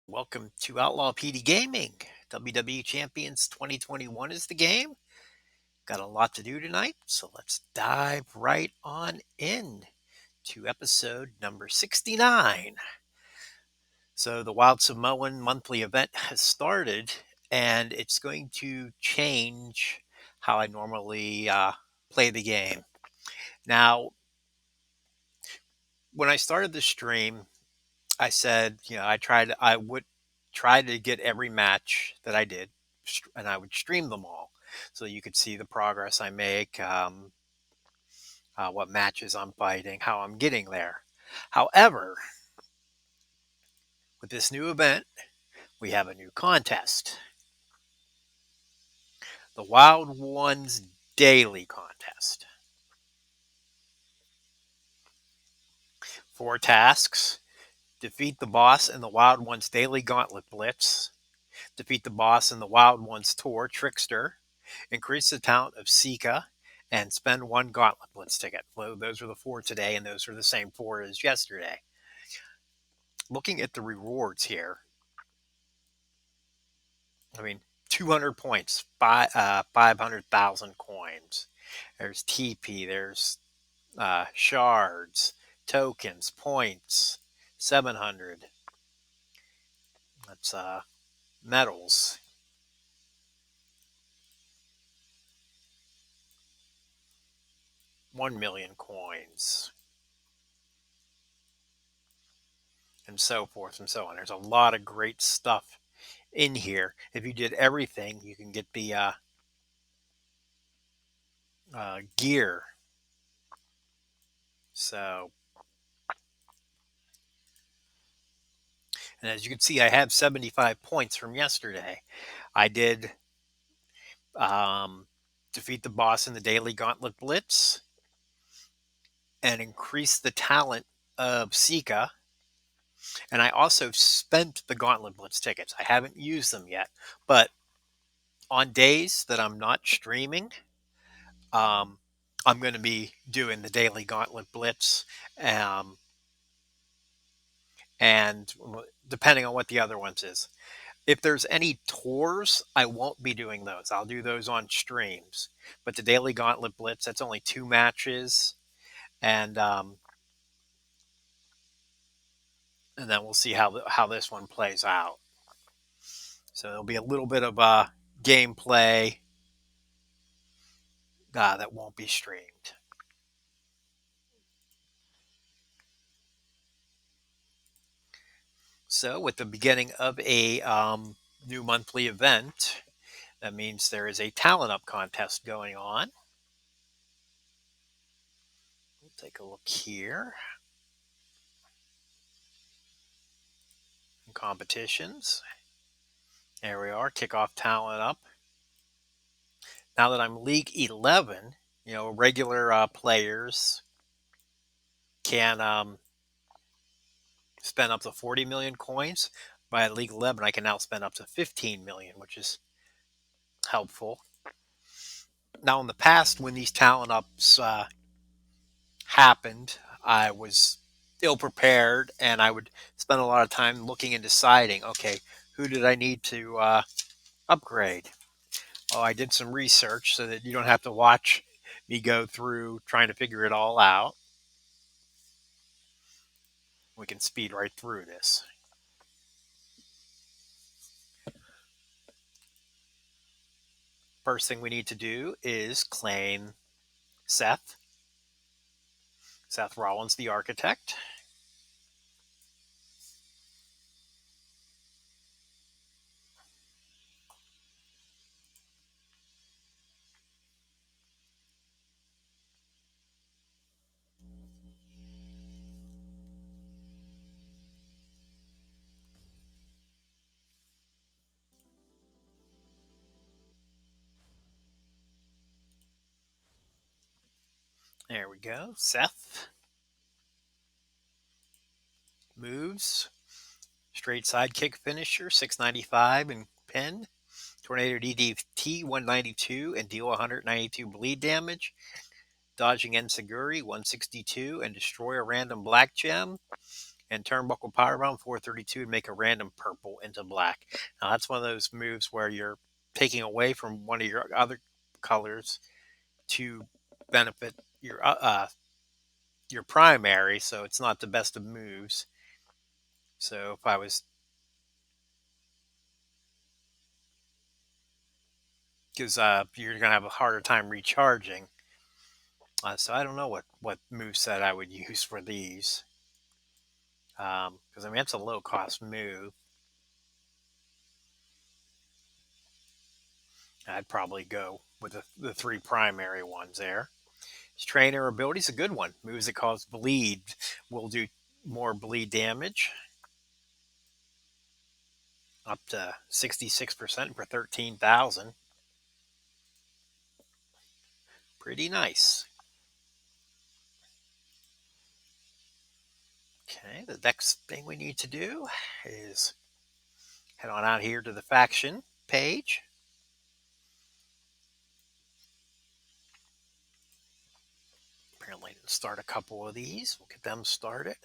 Welcome to Outlaw PD Gaming. WWE Champions 2021 is the game. Got a lot to do tonight, so let's dive right on in to episode number 69. So, the Wild Samoan monthly event has started, and it's going to change how I normally play the game. Now, when I started the stream, I said, I would try to get every match that I did, and I would stream them all, so you could see the progress I make, what matches I'm fighting, how I'm getting there. However, with this new event, we have a new contest, the Wild Ones Daily Contest. 4 tasks: defeat the boss in the Wild Ones Daily Gauntlet Blitz, defeat the boss in the Wild Ones Tour Trickster, increase the talent of Sika, and spend 1 Gauntlet Blitz ticket. Well, those are the 4 today, and those are the same 4 as yesterday. Looking at the rewards here, I mean, 200 points, 500,000 coins. There's TP, there's shards, tokens, points, 700. That's medals. 1,000,000 coins. And so forth and so on. There's a lot of great stuff in here. If you did everything, you can get the gear. So, and as you can see, I have 75 points from yesterday. I did defeat the boss in the Daily Gauntlet Blitz and increase the talent of Sika. And I also spent the Gauntlet Blitz tickets. I haven't used them yet, but on days that I'm not streaming, um, I'm going to be doing the Daily Gauntlet Blitz, um, and depending on what the other ones is. If there's any tours, I won't be doing those. I'll do those on streams. But the Daily Gauntlet Blitz, that's only 2 matches, and then we'll see how this one plays out. So there'll be a little bit of gameplay that won't be streamed. So with the beginning of a new monthly event, that means there is a talent up contest going on. We'll take a look here. Competitions. There we are, kickoff talent up. Now that I'm League 11, regular players can spend up to 40 million coins. By League 11, I can now spend up to 15 million, which is helpful. Now, in the past, when these talent ups happened, I was ill prepared, and I would spend a lot of time looking and deciding, okay, who did I need to upgrade? Oh, I did some research so that you don't have to watch me go through trying to figure it all out. We can speed right through this. First thing we need to do is claim Seth. Seth Rollins, the architect. There we go. Seth. Moves. Straight side kick finisher, 695 and pin. Tornado DDT, 192 and deal 192 bleed damage. Dodging Enseguri, 162 and destroy a random black gem. And turnbuckle powerbomb 432 and make a random purple into black. Now that's one of those moves where you're taking away from one of your other colors to benefit your primary, so it's not the best of moves. So if I was, because you're gonna have a harder time recharging. So I don't know what move set I would use for these. Because I mean it's a low cost move. I'd probably go with the three primary ones there. His trainer ability is a good one. Moves that cause bleed will do more bleed damage, up to 66% for 13,000. Pretty nice. Okay, the next thing we need to do is head on out here to the faction page. Apparently, didn't start a couple of these. We'll get them started.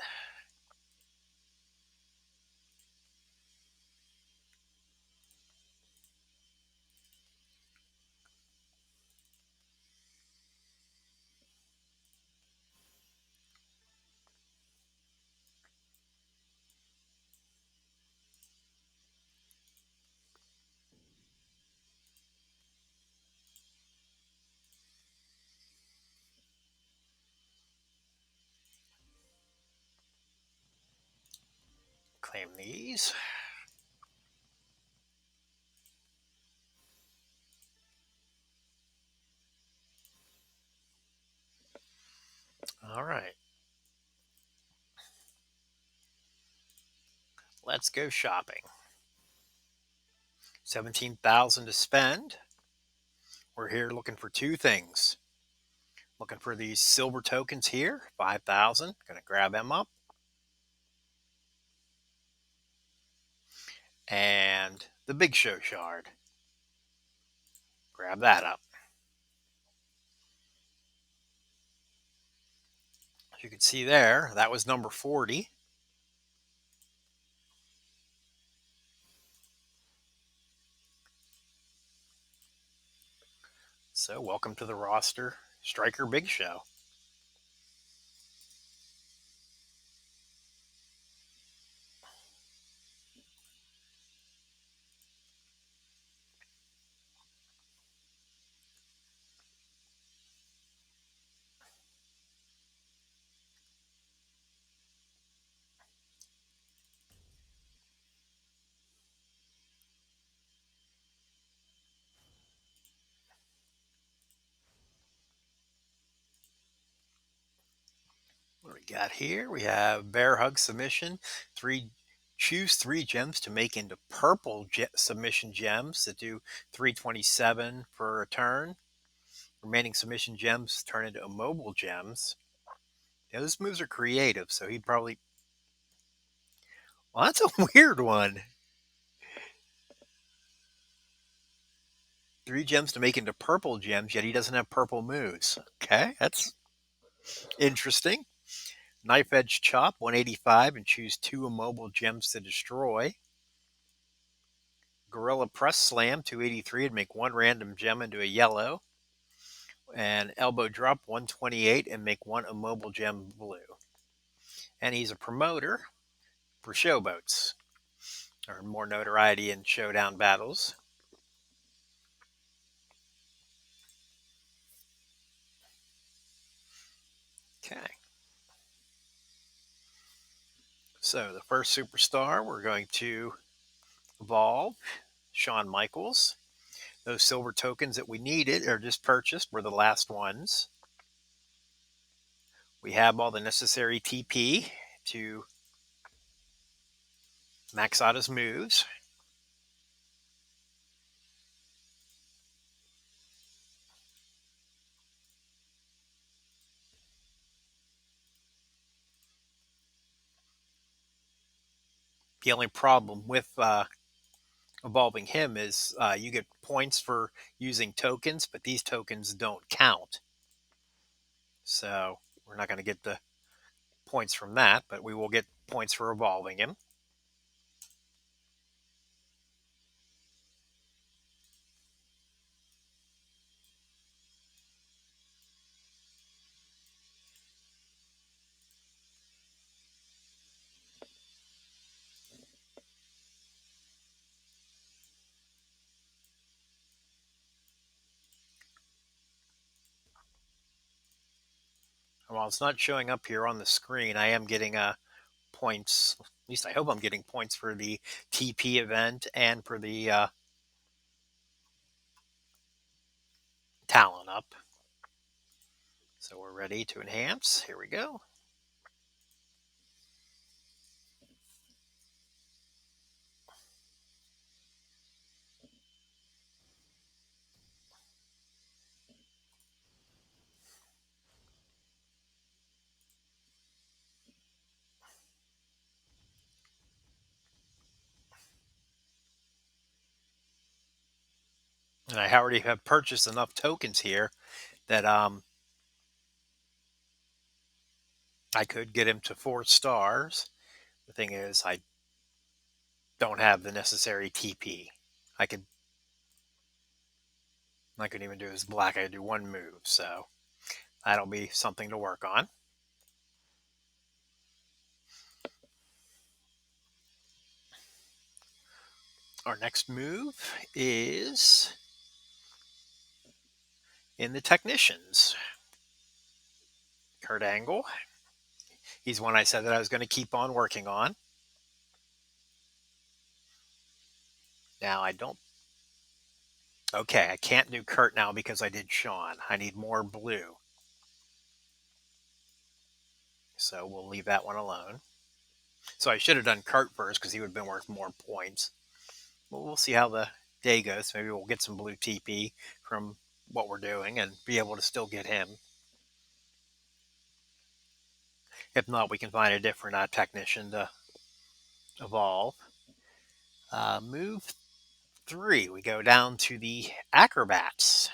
Claim these. All right. Let's go shopping. 17,000 to spend. We're here looking for two things. Looking for these silver tokens here, 5,000. Gonna grab them up. And the Big Show shard. Grab that up. As you can see there, that was number 40. So welcome to the roster, Striker Big Show. What we got here? We have Bear Hug Submission. Choose three gems to make into purple submission gems that do 327 for a turn. Remaining submission gems turn into immobile gems. Yeah, those moves are creative, so he'd probably. Well, that's a weird one. 3 gems to make into purple gems, yet he doesn't have purple moves. Okay, that's interesting. Knife Edge Chop, 185, and choose 2 immobile gems to destroy. Gorilla Press Slam, 283, and make 1 random gem into a yellow. And Elbow Drop, 128, and make 1 immobile gem blue. And he's a promoter for showboats, or more notoriety in showdown battles. Okay. So the first superstar we're going to evolve, Shawn Michaels. Those silver tokens that we needed or just purchased were the last ones. We have all the necessary TP to max out his moves. The only problem with evolving him is you get points for using tokens, but these tokens don't count. So we're not going to get the points from that, but we will get points for evolving him. While it's not showing up here on the screen, I am getting points. At least I hope I'm getting points for the TP event and for the talent up. So we're ready to enhance. Here we go. And I already have purchased enough tokens here that I could get him to 4 stars. The thing is, I don't have the necessary TP. I couldn't even do his black. I could do 1 move, so that'll be something to work on. Our next move is in the Technicians. Kurt Angle. He's one I said that I was going to keep on working on. Now I don't. Okay, I can't do Kurt now because I did Shawn. I need more blue. So we'll leave that one alone. So I should have done Kurt first because he would have been worth more points. But we'll see how the day goes. Maybe we'll get some blue TP from what we're doing and be able to still get him. If not, we can find a different technician to evolve. Move 3, we go down to the Acrobats.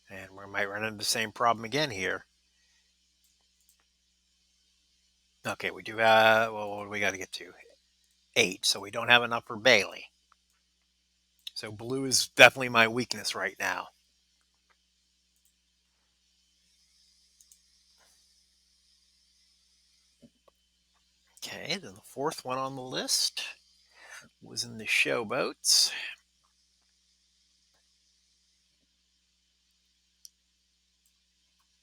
And we might run into the same problem again here. Okay, we do have, well, what do we got to get to? 8, so we don't have enough for Bailey. So blue is definitely my weakness right now. Okay, then the 4th one on the list was in the Showboats.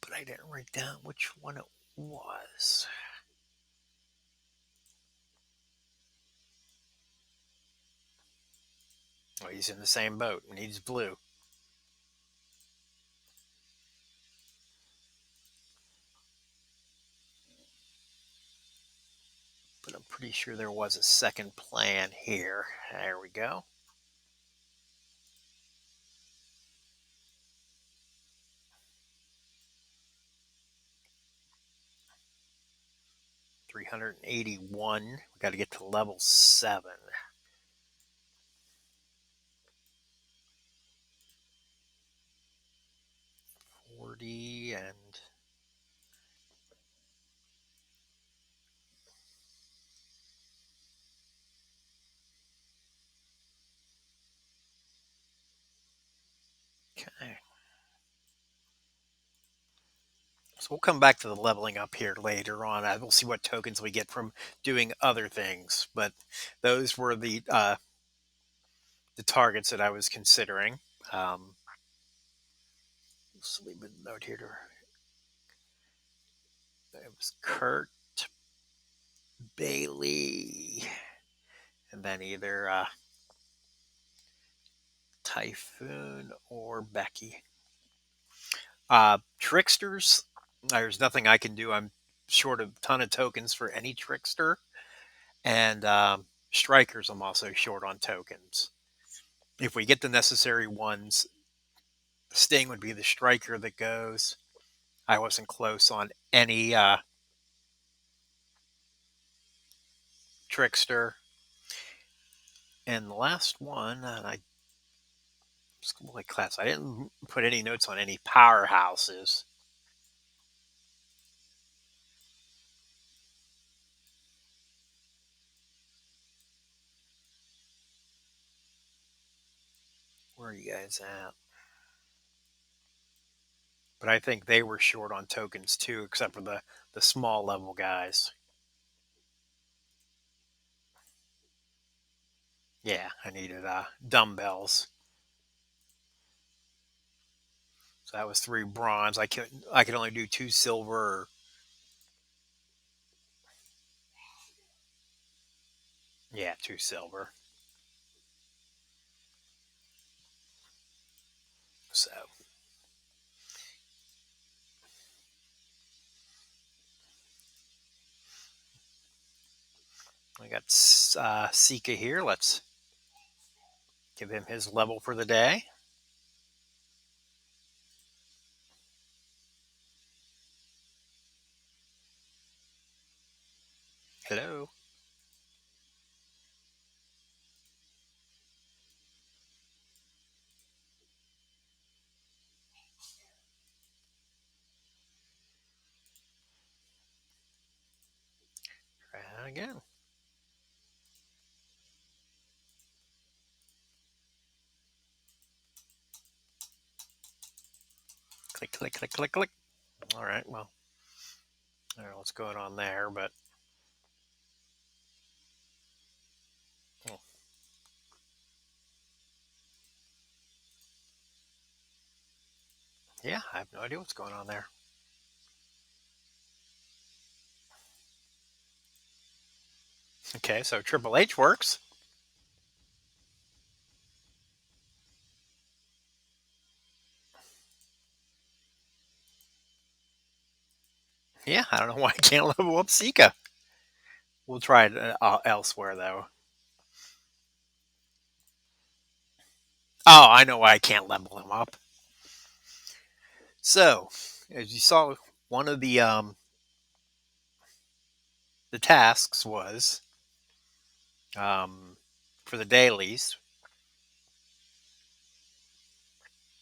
But I didn't write down which one it was. Oh, he's in the same boat. Needs blue. But I'm pretty sure there was a second plan here. There we go. $381. We got to get to level 7. 40 and okay. So we'll come back to the leveling up here later on. We'll see what tokens we get from doing other things. But those were the targets that I was considering. Let's leave a note here. It was Kurt, Bailey, and then either Typhoon or Becky. Tricksters, there's nothing I can do. I'm short a ton of tokens for any trickster. And strikers, I'm also short on tokens. If we get the necessary ones, Sting would be the striker that goes. I wasn't close on any trickster. And the last one, and I school like class, I didn't put any notes on any powerhouses. Where are you guys at? But I think they were short on tokens too, except for the small level guys. Yeah, I needed dumbbells. So that was 3 bronze. I could only do 2 silver. Yeah, 2 silver. So I got Sika here. Let's give him his level for the day. Hello. Try that again. Click, click, click, click, click. All right. Well, I don't know what's going on there, but oh, yeah, I have no idea what's going on there. Okay, so Triple H works. Yeah, I don't know why I can't level up Sika. We'll try it elsewhere though. Oh, I know why I can't level him up. So, as you saw, one of the tasks was for the dailies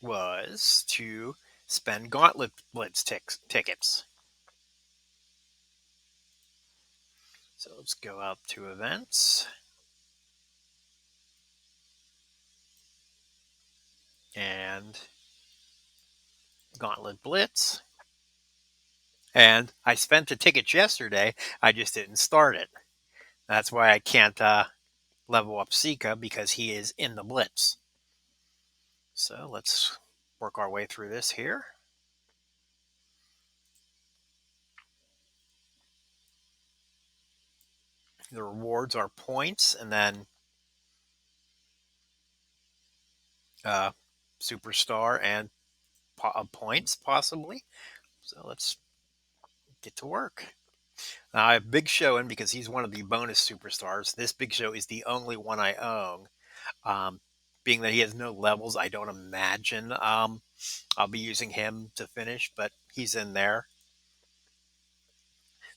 was to spend Gauntlet Blitz tickets. So let's go out to events and Gauntlet Blitz. And I spent the tickets yesterday. I just didn't start it. That's why I can't level up Sika because he is in the Blitz. So let's work our way through this here. The rewards are points and then uh, superstar and points possibly. So let's get to work. I have Big Show in because he's one of the bonus superstars. This Big Show is the only one I own. Um, being that he has no levels, I don't imagine I'll be using him to finish, but he's in there.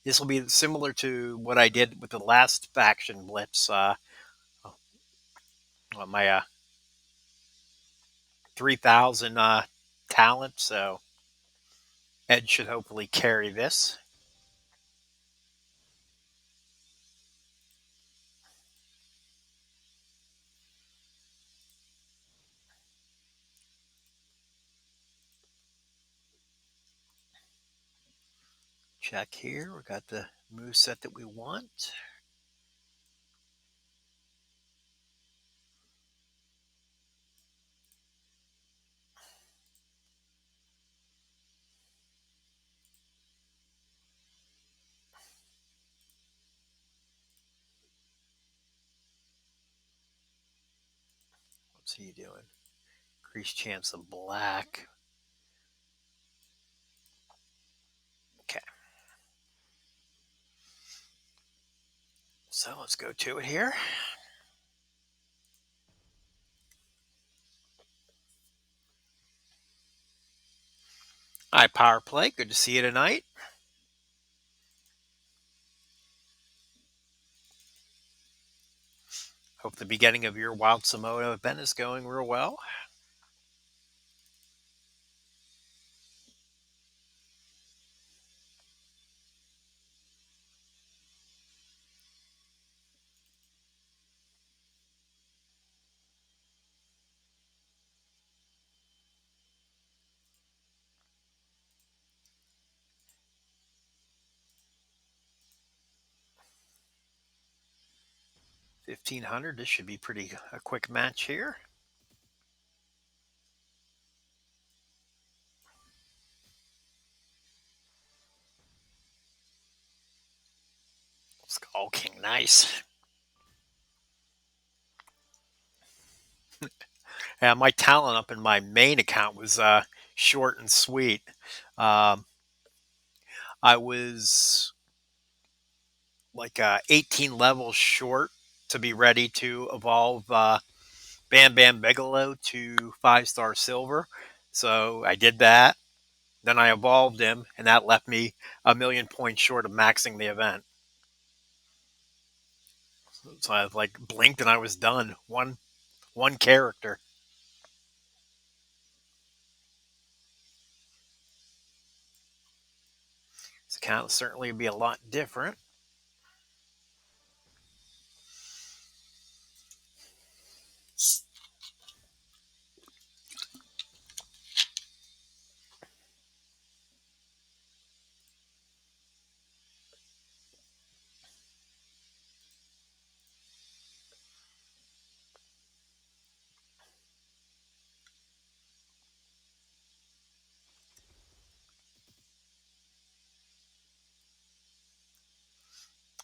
This will be similar to what I did with the last faction blitz. My 3,000 talent, so Ed should hopefully carry this. Check here. We got the move set that we want. What's he doing? Increased chance of black. Okay. So let's go to it here. Hi, Power Play. Good to see you tonight. Hope the beginning of your Wild Samoa event is going real well. 1500. This should be pretty a quick match here. Skull King, nice. Yeah, my talent up in my main account was short and sweet. Um, I was like 18 levels short to be ready to evolve Bam Bam Bigelow to 5-star silver. So I did that. Then I evolved him, and that left me a million points short of maxing the event. So I like blinked and I was done. One character. This account will certainly be a lot different.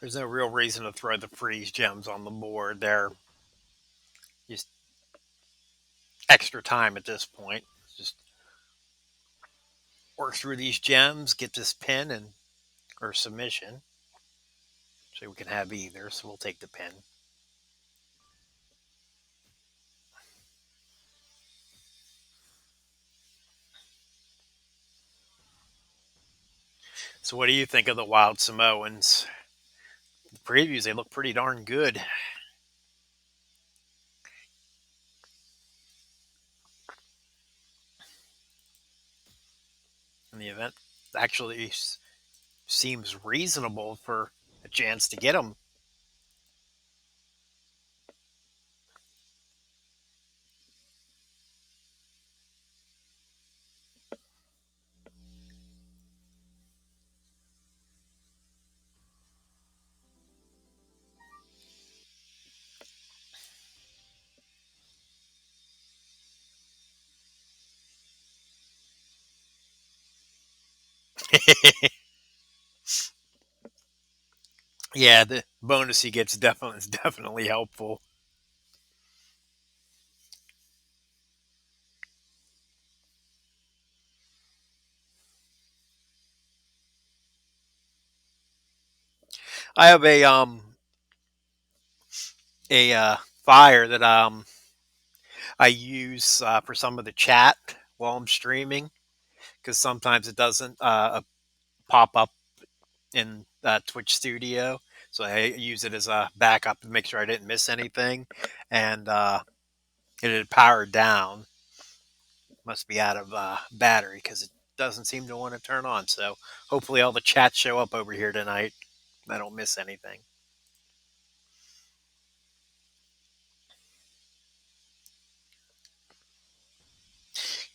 There's no real reason to throw the freeze gems on the board. They're just extra time at this point. Just work through these gems, get this pin and or submission. So we can have either. So we'll take the pin. So what do you think of the Wild Samoans? The previews, they look pretty darn good. And the event actually seems reasonable for a chance to get them. Yeah, the bonus he gets definitely is definitely helpful. I have a fire that I use for some of the chat while I'm streaming because sometimes it doesn't pop up in Twitch Studio. So I use it as a backup to make sure I didn't miss anything. And it had powered down. Must be out of battery because it doesn't seem to want to turn on. So hopefully all the chats show up over here tonight. I don't miss anything.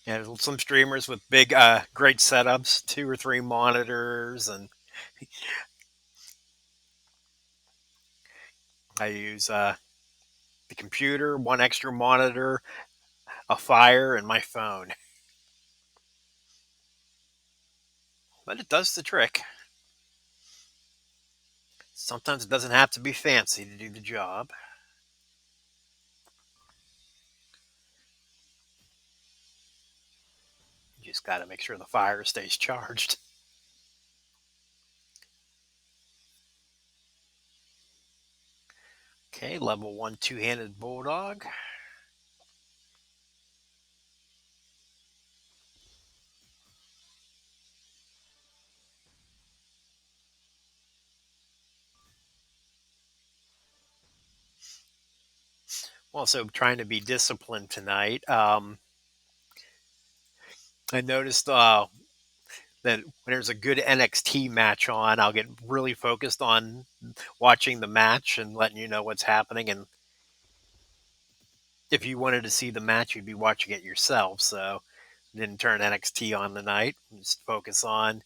Yeah, some streamers with big, great setups, 2 or 3 monitors, and I use the computer, 1 extra monitor, a fire, and my phone. But it does the trick. Sometimes it doesn't have to be fancy to do the job. You just got to make sure the fire stays charged. Okay, level 1 two-handed bulldog. Also trying to be disciplined tonight. I noticed that when there's a good NXT match on, I'll get really focused on watching the match and letting you know what's happening. And if you wanted to see the match, you'd be watching it yourself. So didn't turn NXT on tonight. Just focus on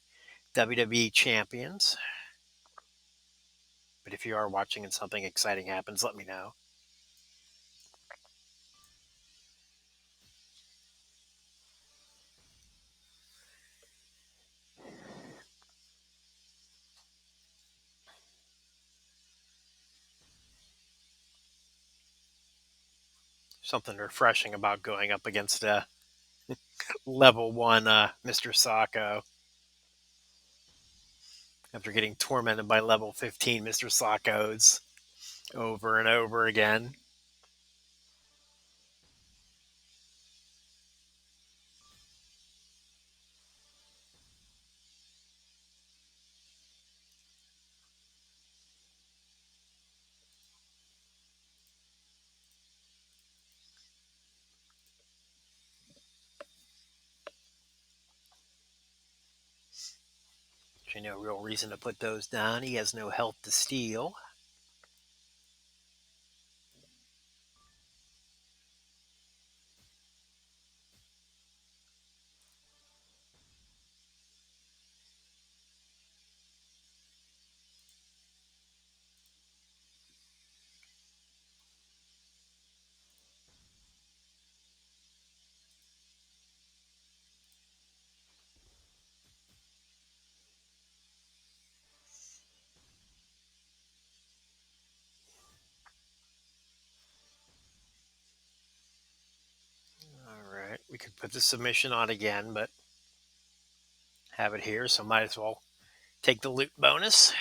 WWE champions. But if you are watching and something exciting happens, let me know. Something refreshing about going up against a level 1 Mr. Sacco after getting tormented by level 15 Mr. Saccos over and over again. There's no real reason to put those down. He has no health to steal. All right, we could put the submission on again, but have it here, so might as well take the loot bonus.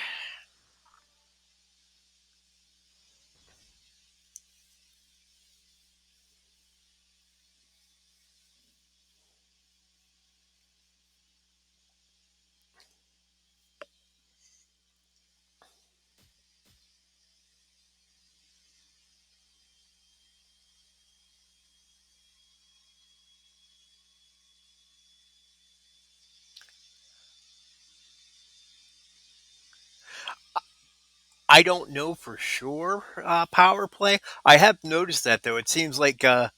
I don't know for sure power play. I have noticed that though. It seems um,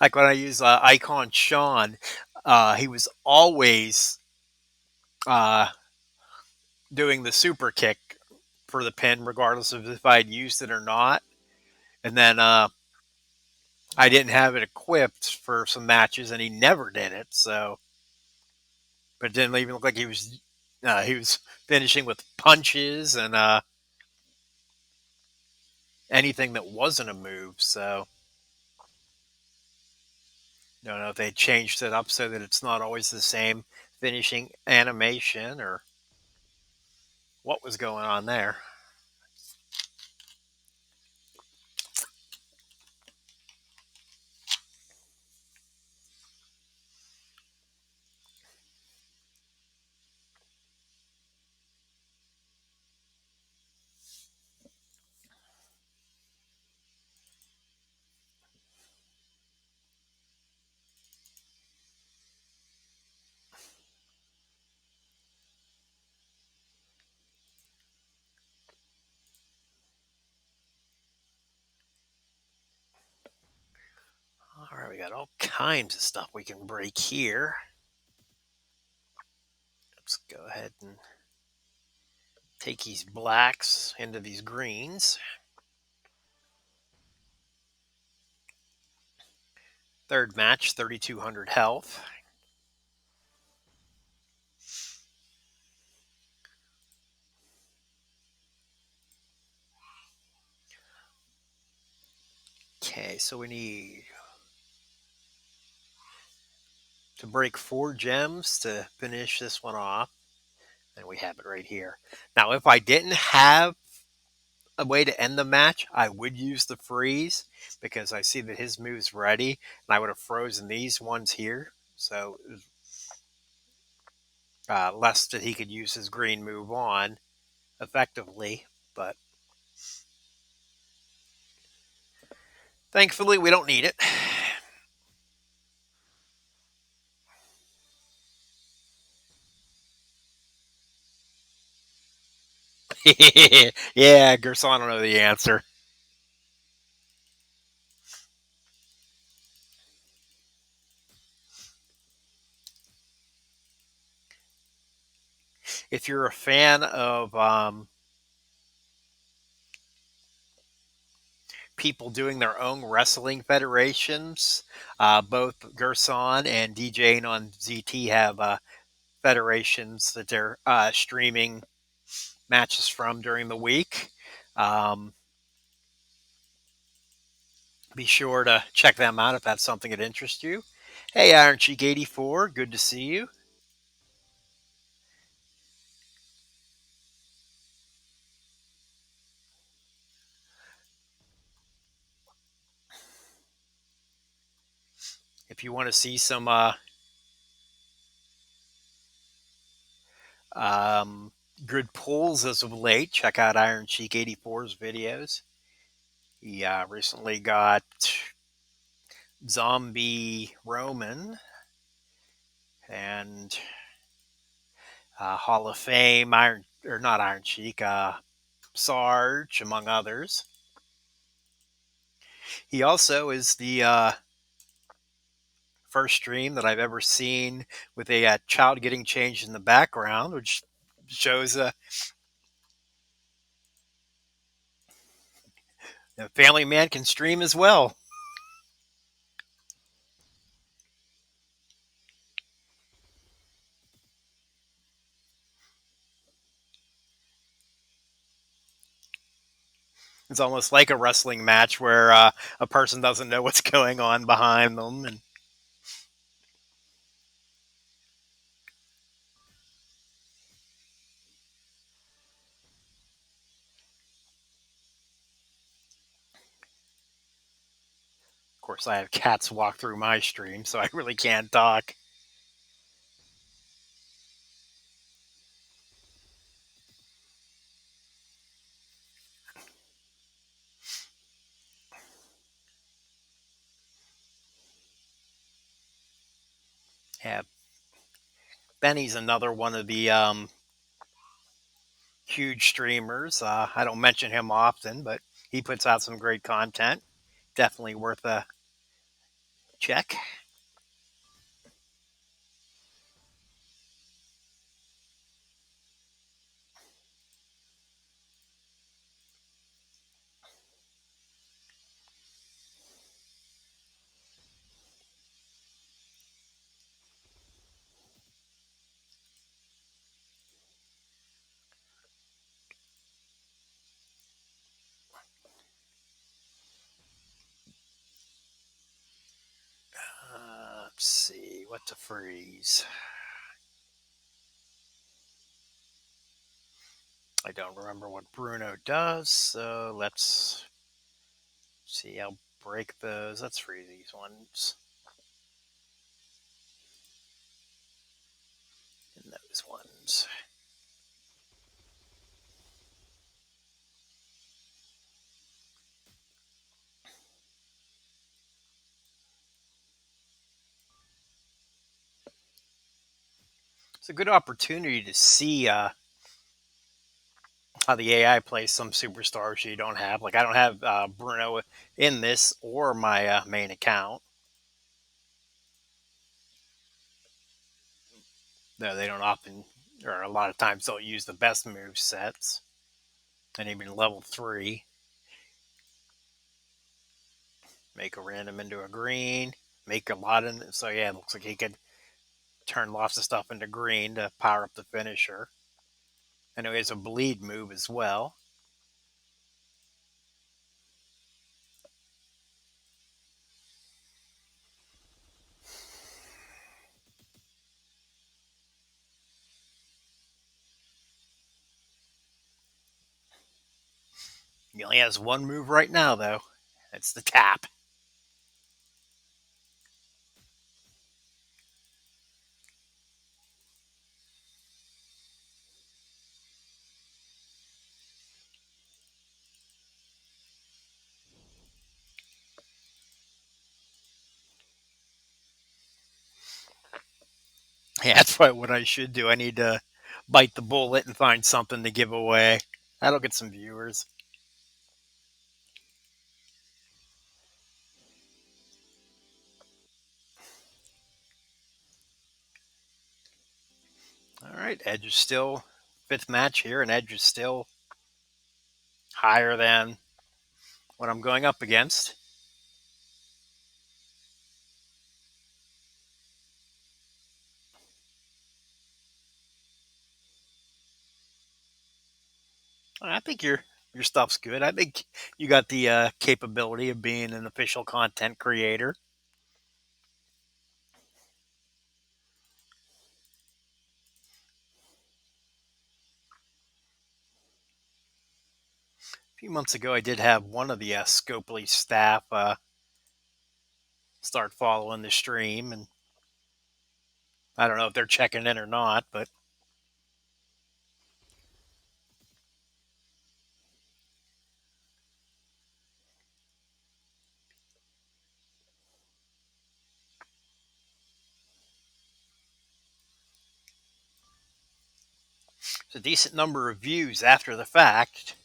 like when I use Icon Shawn, he was always uh, doing the super kick for the pin, regardless of if I had used it or not. And then I didn't have it equipped for some matches, and he never did it. So, but it didn't even look like he was finishing with punches and anything that wasn't a move. So, don't know if they changed it up so that it's not always the same finishing animation or what was going on there. All right, we got all kinds of stuff we can break here. Let's go ahead and take these blacks into these greens. Third match, 3,200 health. Okay, so we need to break 4 gems to finish this one off. And we have it right here. Now, if I didn't have a way to end the match, I would use the freeze because I see that his move's ready, and I would have frozen these ones here. So less that he could use his green move on effectively. But thankfully, we don't need it. Yeah, Gerson, I don't know the answer. if you're a fan of people doing their own wrestling federations, both Gerson and DJing on ZT have federations that they're streaming matches from during the week. Um, be sure to check them out if that's something that interests you. Hey, Iron Cheek 84, good to see you. If you want to see some um, good pulls as of late, check out Iron Cheek 84's videos. He recently got Zombie Roman and Hall of Fame Iron or not Iron Cheek, Sarge, among others. He also is the first stream that I've ever seen with a child getting changed in the background, which shows a family man can stream as well. It's almost like a wrestling match where a person doesn't know what's going on behind them, and of course, I have cats walk through my stream, so I really can't talk. Yeah, Benny's another one of the huge streamers. I don't mention him often, but he puts out some great content. Definitely worth a check. Let's see what to freeze. I don't remember what Bruno does, so let's see. I'll break those. Let's freeze these ones and those ones. It's a good opportunity to see how the AI plays some superstars you don't have. Like I don't have Bruno in this or my main account. No, they don't often, or a lot of times, don't use the best move sets. And even level 3, make a random into a green, make a lot in. So yeah, it looks like he could turn lots of stuff into green to power up the finisher. I know he has a bleed move as well. He only has one move right now, though. It's the tap. Yeah, that's probably what I should do. I need to bite the bullet and find something to give away. That'll get some viewers. All right, Edge is still fifth match here, and Edge is still higher than what I'm going up against. I think your stuff's good. I think you got the capability of being an official content creator. A few months ago, I did have one of the Scopely staff start following the stream, and I don't know if they're checking in or not, but it's a decent number of views after the fact.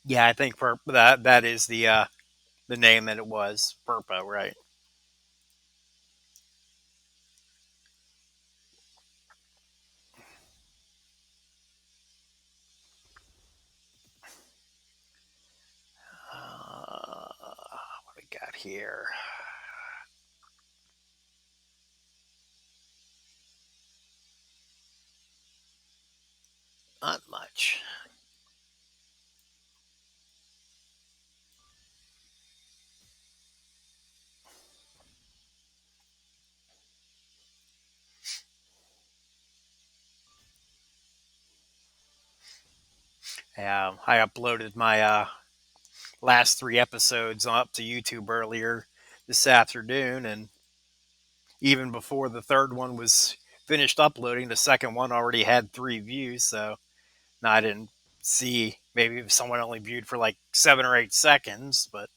Yeah, I think that is the name that it was, Purpo, right? What we got here? Not much. I uploaded my last three episodes up to YouTube earlier this afternoon, and even before the third one was finished uploading, the second one already had 3 views. So now I didn't see, maybe if someone only viewed for like 7 or 8 seconds, but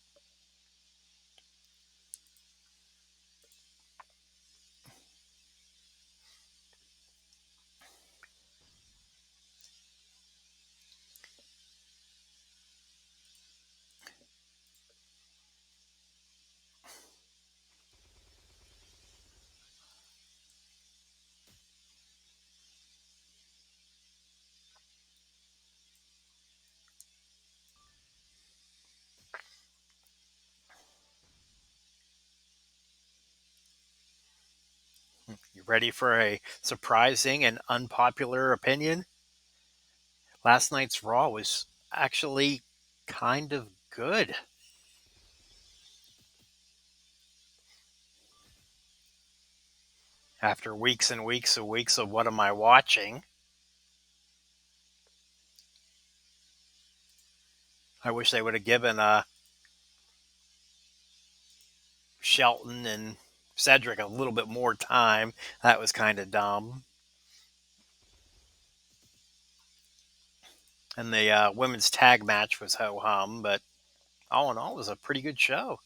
you ready for a surprising and unpopular opinion? Last night's Raw was actually kind of good. After weeks and weeks and weeks of what am I watching, I wish they would have given Shelton and Cedric a little bit more time. That was kind of dumb. And the women's tag match was ho hum, but all in all, it was a pretty good show.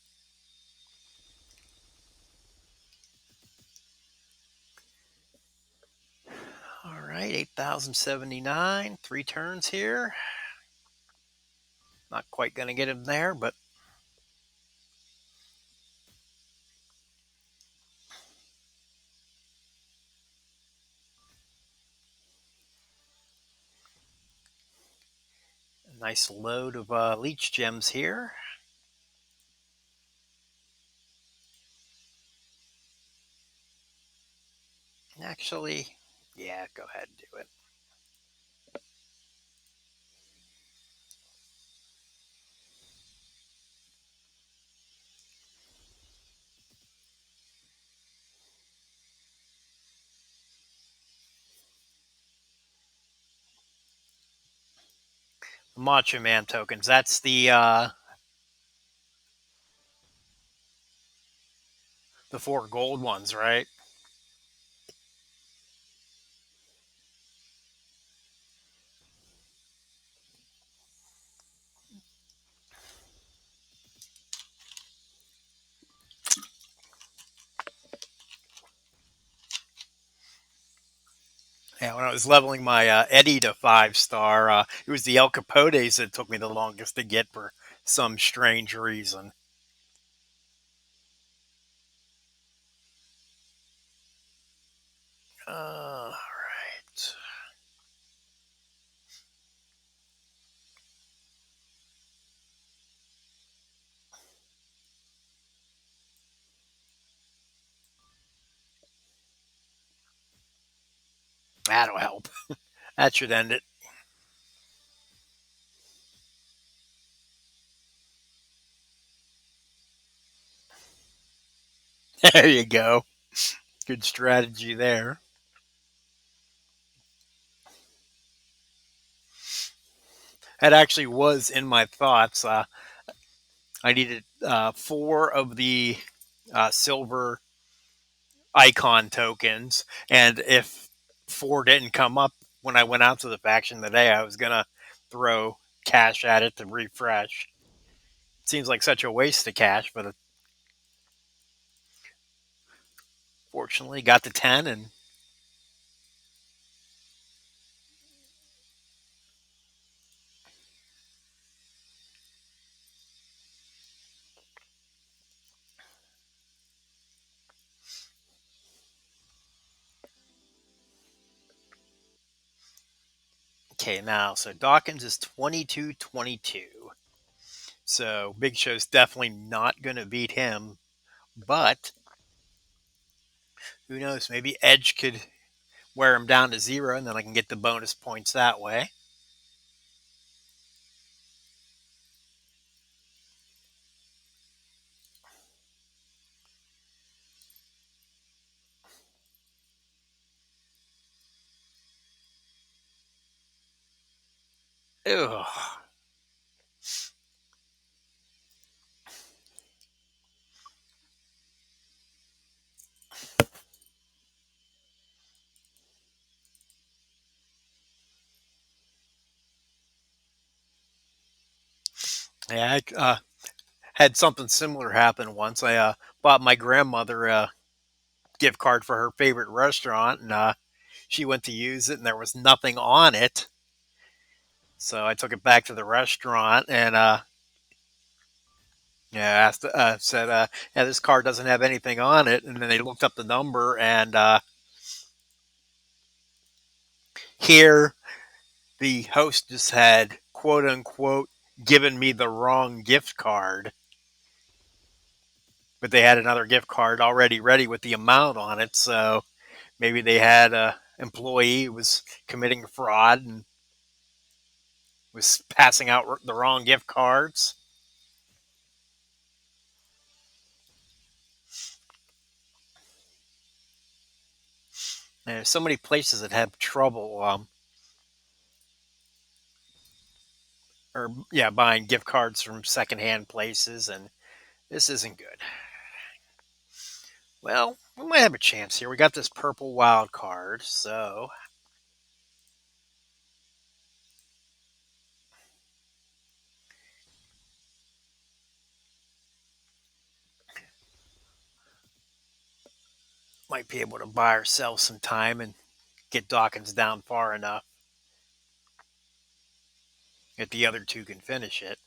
All right, 8,079, 3 turns here. Not quite going to get him there, but a nice load of leech gems here. Actually, yeah, go ahead and do it. Macho Man tokens. That's the 4 gold ones, right? Yeah, when I was leveling my Eddie to 5 star, it was the El Capotes that took me the longest to get for some strange reason. All right. That'll help. That should end it. There you go. Good strategy there. That actually was in my thoughts. I needed four of the silver icon tokens, and if four didn't come up when I went out to the faction today, I was gonna throw cash at it to refresh. Seems like such a waste of cash, but fortunately got to 10. And okay, now so Dawkins is 22-22. So Big Show's definitely not going to beat him, but who knows? Maybe Edge could wear him down to 0, and then I can get the bonus points that way. Ugh. Yeah, I had something similar happen once. I bought my grandmother a gift card for her favorite restaurant, and she went to use it, and there was nothing on it. So I took it back to the restaurant and yeah, asked, said, "Yeah, this card doesn't have anything on it." And then they looked up the number, and here the hostess had quote unquote given me the wrong gift card, but they had another gift card already ready with the amount on it. So maybe they had a employee who was committing fraud and was passing out the wrong gift cards. And there's so many places that have trouble, or yeah, buying gift cards from secondhand places, and this isn't good. Well, we might have a chance here. We got this purple wild card, so might be able to buy ourselves some time and get Dawkins down far enough that the other two can finish it.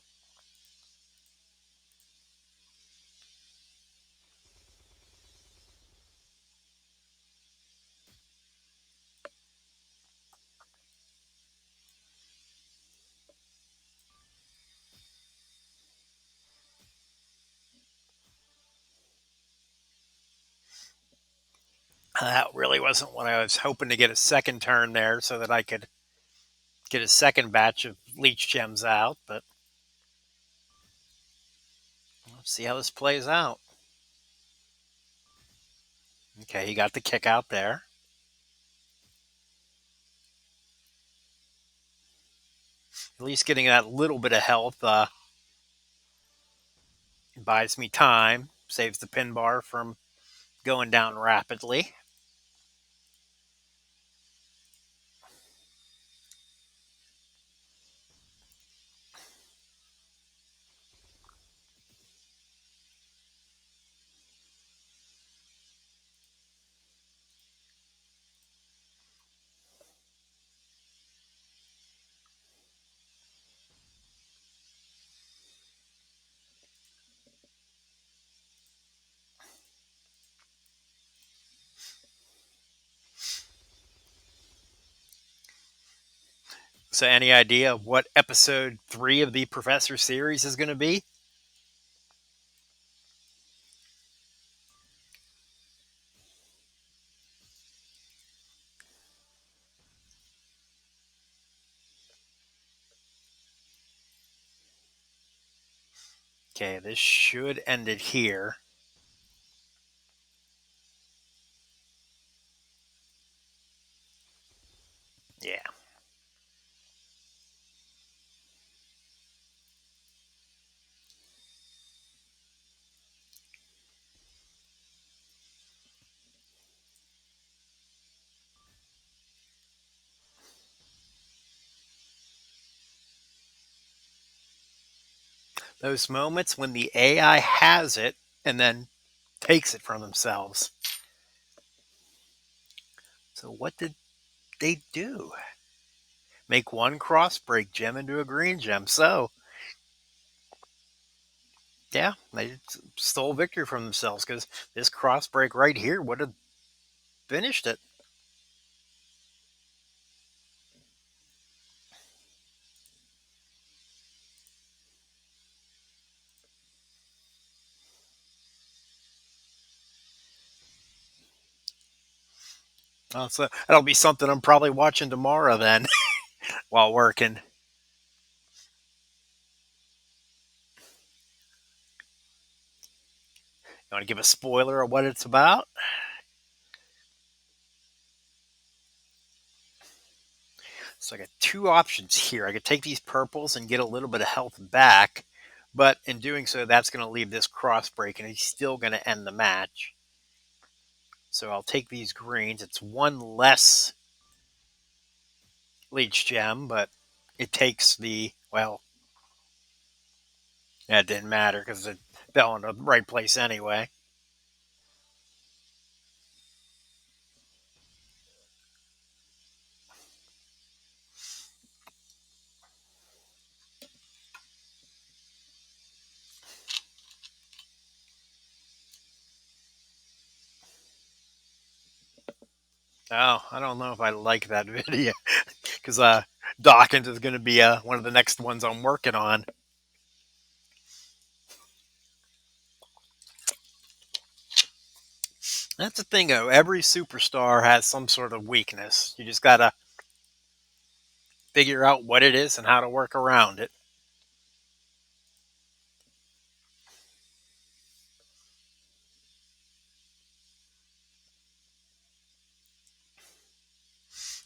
That really wasn't what I was hoping to get a second turn there so that I could get a second batch of leech gems out, but let's see how this plays out. Okay, he got the kick out there. At least getting that little bit of health buys me time, saves the pin bar from going down rapidly. So, any idea of what episode 3 of the Professor series is going to be? Okay, this should end it here. Yeah. Those moments when the AI has it and then takes it from themselves. So, what did they do? Make one cross break gem into a green gem. So, yeah, they stole victory from themselves because this cross break right here would have finished it. So that'll be something I'm probably watching tomorrow then while working. You want to give a spoiler of what it's about? So I got two options here. I could take these purples and get a little bit of health back, but in doing so, that's going to leave this cross break, and he's still going to end the match. So I'll take these greens. It's one less leech gem, but it takes the, well, that didn't matter because it fell in the right place anyway. Oh, I don't know if I like that video because Dawkins is going to be one of the next ones I'm working on. That's the thing, though. Every superstar has some sort of weakness. You just got to figure out what it is and how to work around it.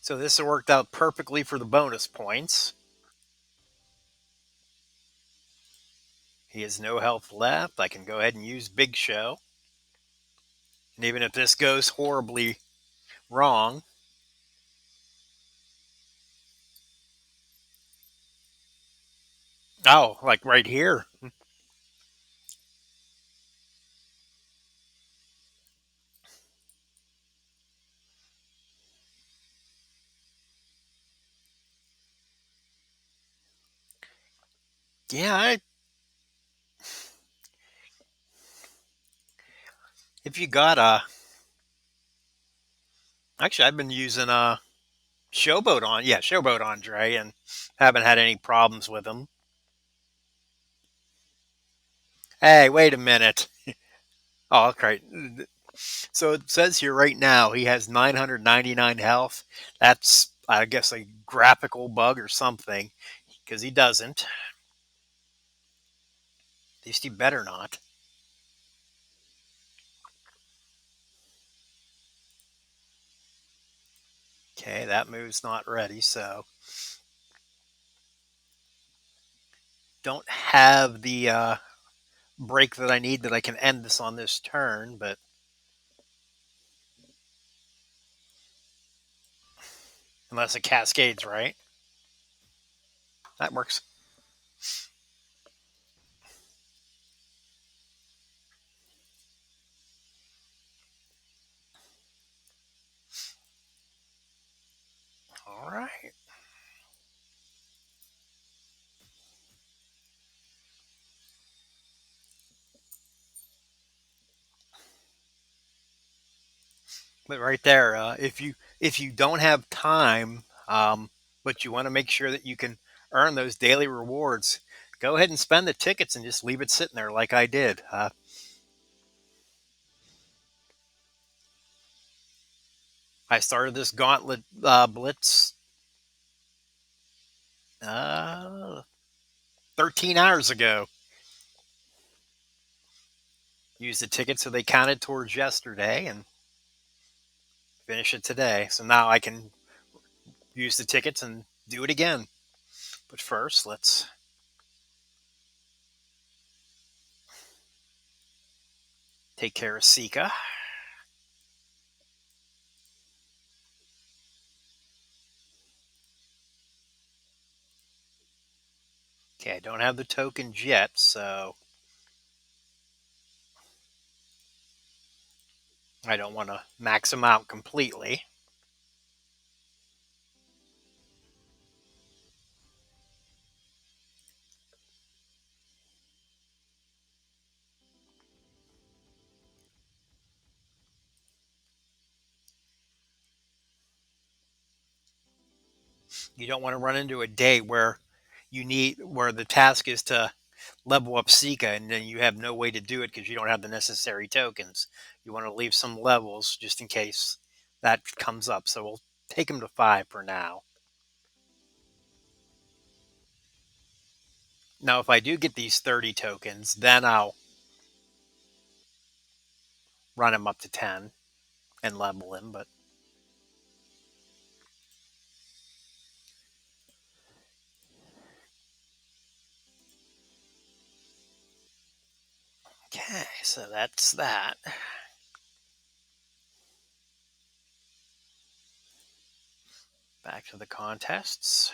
So this has worked out perfectly for the bonus points. He has no health left. I can go ahead and use Big Show. And even if this goes horribly wrong, oh, like right here. Yeah, if you got a, actually, I've been using a Showboat on, yeah, Showboat Andre, and haven't had any problems with him. Hey, wait a minute. Oh, okay. So it says here right now he has 999 health. That's, I guess, a graphical bug or something because he doesn't. At least he better not. Okay, that move's not ready, so don't have the break that I need that I can end this on this turn, but unless it cascades, right? That works. All right. But right there, if you don't have time, but you want to make sure that you can earn those daily rewards. Go ahead and spend the tickets and just leave it sitting there like I did. I started this gauntlet blitz uh, 13 hours ago. Used the tickets so they counted towards yesterday and finish it today. So now I can use the tickets and do it again. But first, let's take care of Sika. Okay, I don't have the tokens yet, so I don't want to max them out completely. You don't want to run into a day where the task is to level up Sika and then you have no way to do it because you don't have the necessary tokens. You want to leave some levels just in case that comes up. So we'll take them to 5 for now. Now, if I do get these 30 tokens, then I'll run him up to 10 and level him. But okay, so that's that. Back to the contests.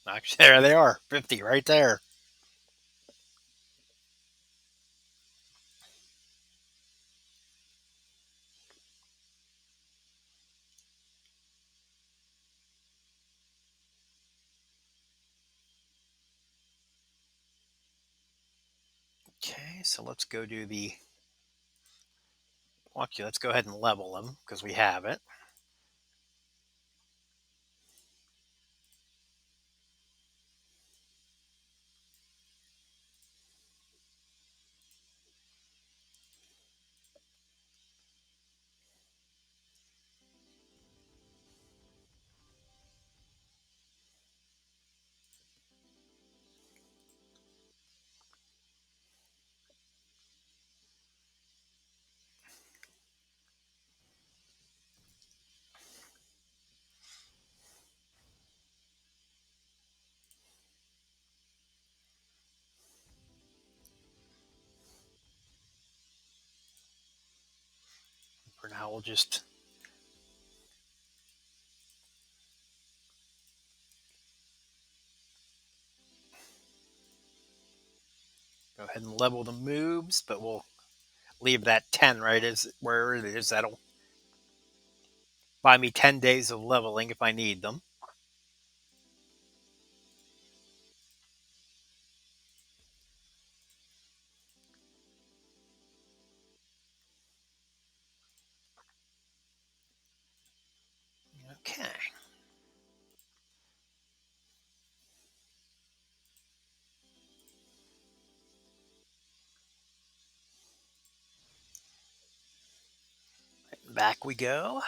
Actually, there they are, 50 right there. Okay, so let's go do the. Actually, let's go ahead and level them because we have it. For now, we'll just go ahead and level the moves, but we'll leave that 10 right as where it is. That'll buy me 10 days of leveling if I need them. Okay. Back we go.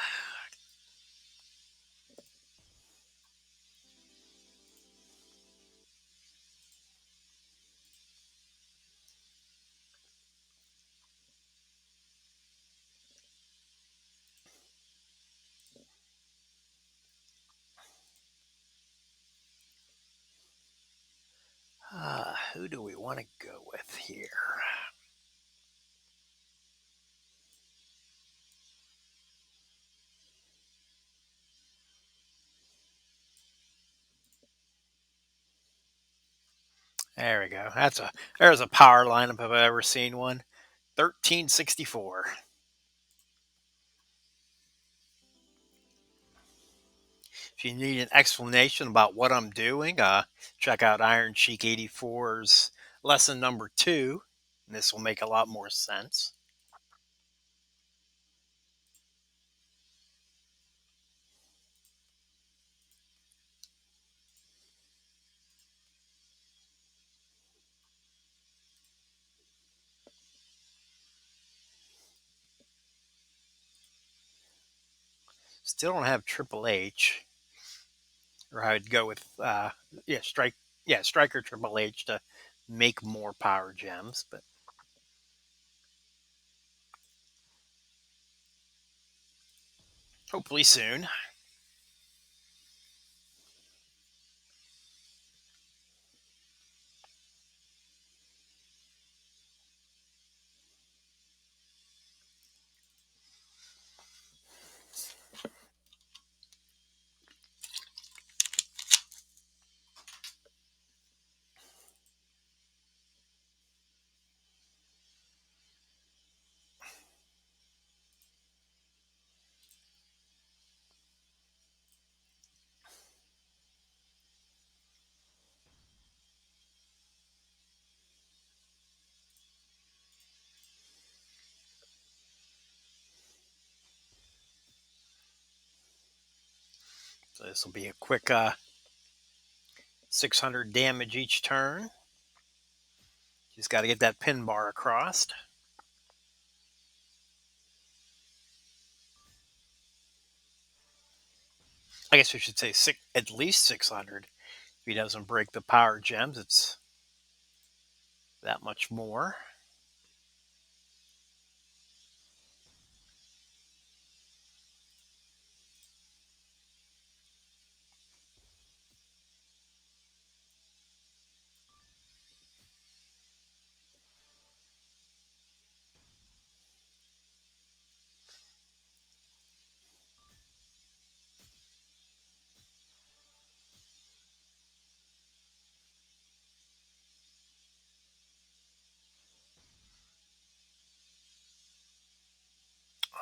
Who do we want to go with here? There we go. There's a power lineup if I've ever seen one. 1364. If you need an explanation about what I'm doing, check out Iron Cheek 84's lesson number 2. And this will make a lot more sense. Still don't have Triple H, or I'd go with Striker Triple H to make more power gems, but hopefully soon. So this will be a quick 600 damage each turn. Just got to get that pin bar across. I guess we should say at least 600. If he doesn't break the power gems, it's that much more.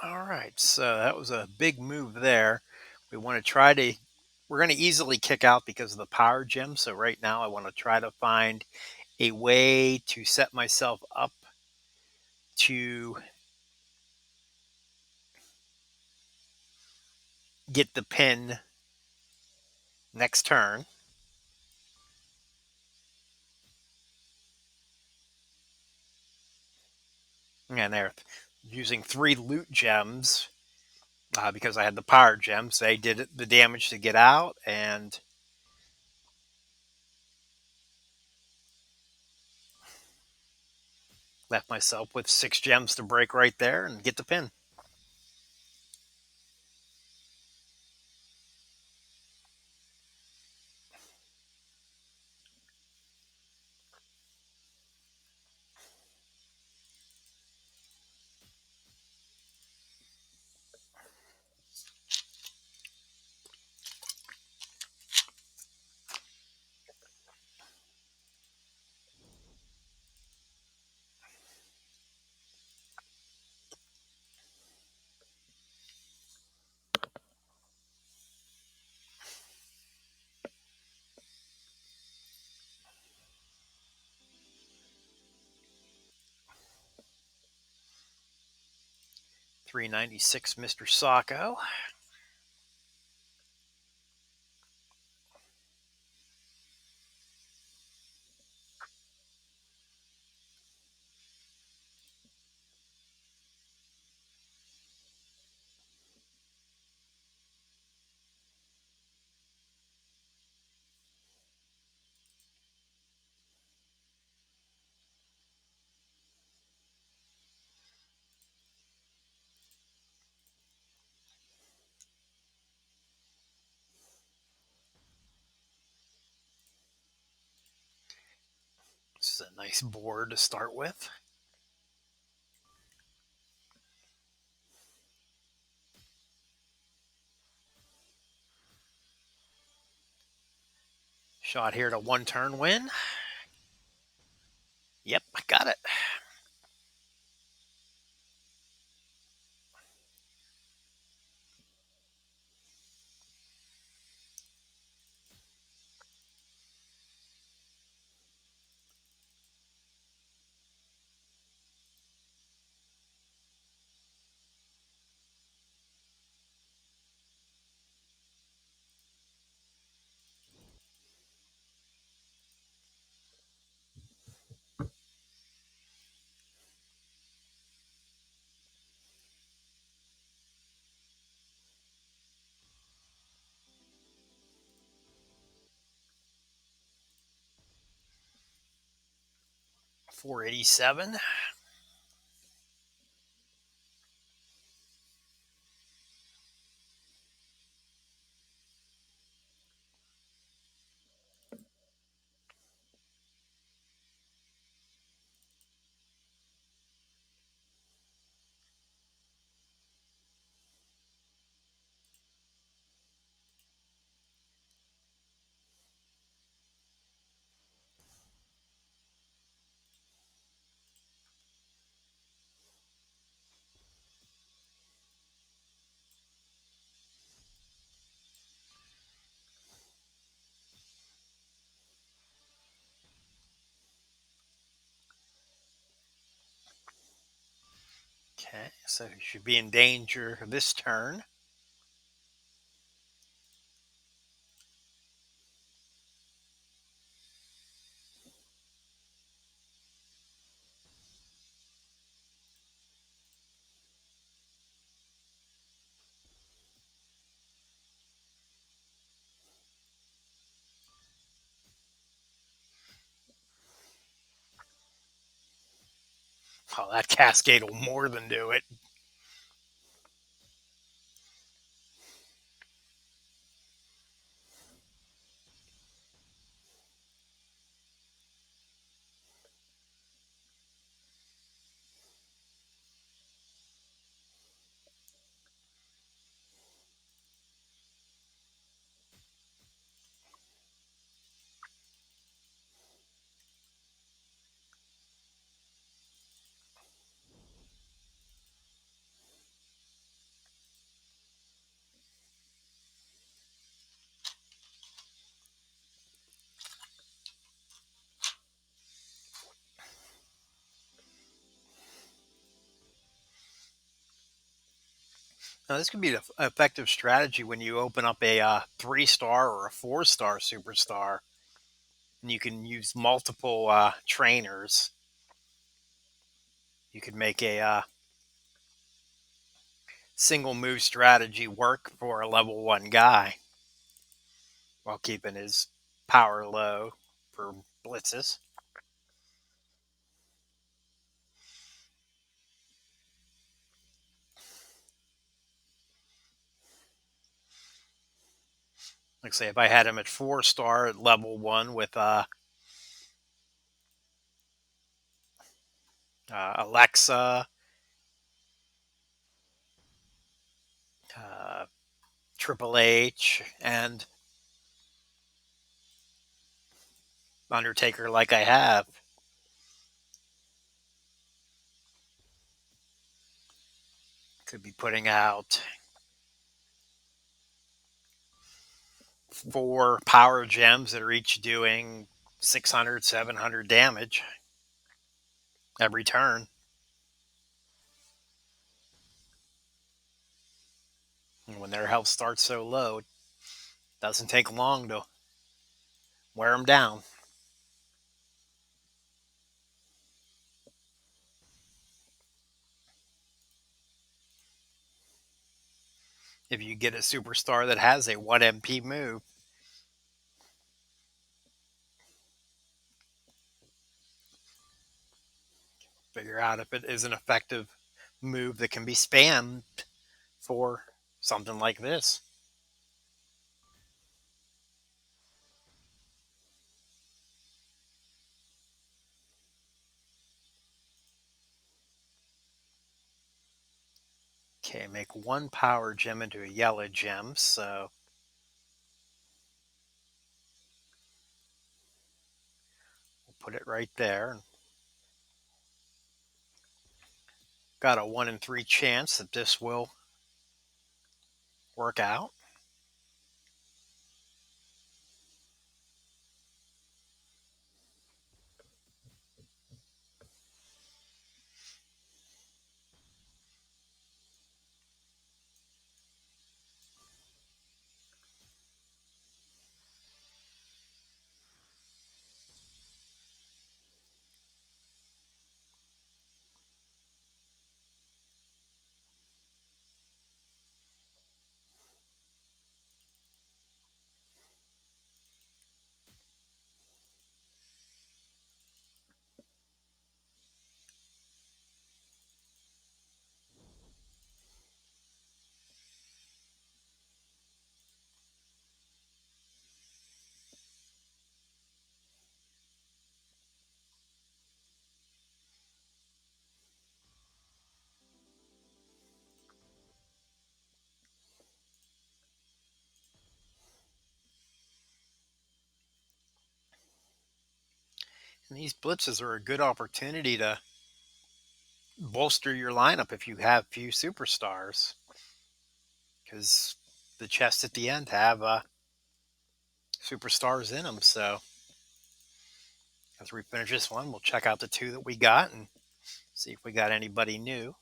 All right, so that was a big move there. We want to try to, we're going to easily kick out because of the power gem. So right now I want to try to find a way to set myself up to get the pin next turn. And they're using 3 loot gems because I had the power gems. They did the damage to get out and left myself with 6 gems to break right there and get the pin. $396, Mr. Sacco. This is a nice board to start with. Shot here to 1-turn win. Yep, I got it. 487. Okay, so he should be in danger this turn. Oh, that cascade will more than do it. Now, this could be an effective strategy when you open up a 3-star or a 4-star superstar, and you can use multiple trainers. You could make a single move strategy work for a level 1 guy while keeping his power low for blitzes. Like say, if I had him at 4-star at level 1 with Alexa, uh, Triple H, and Undertaker, like I have, could be putting out 4 power gems that are each doing 600, 700 damage every turn. And when their health starts so low, it doesn't take long to wear them down. If you get a superstar that has a 1 MP move, figure out if it is an effective move that can be spammed for something like this. Okay, make 1 power gem into a yellow gem, so we'll put it right there. Got a 1 in 3 chance that this will work out. And these blitzes are a good opportunity to bolster your lineup if you have few superstars, because the chests at the end have superstars in them. So as we finish this one, we'll check out the two that we got and see if we got anybody new.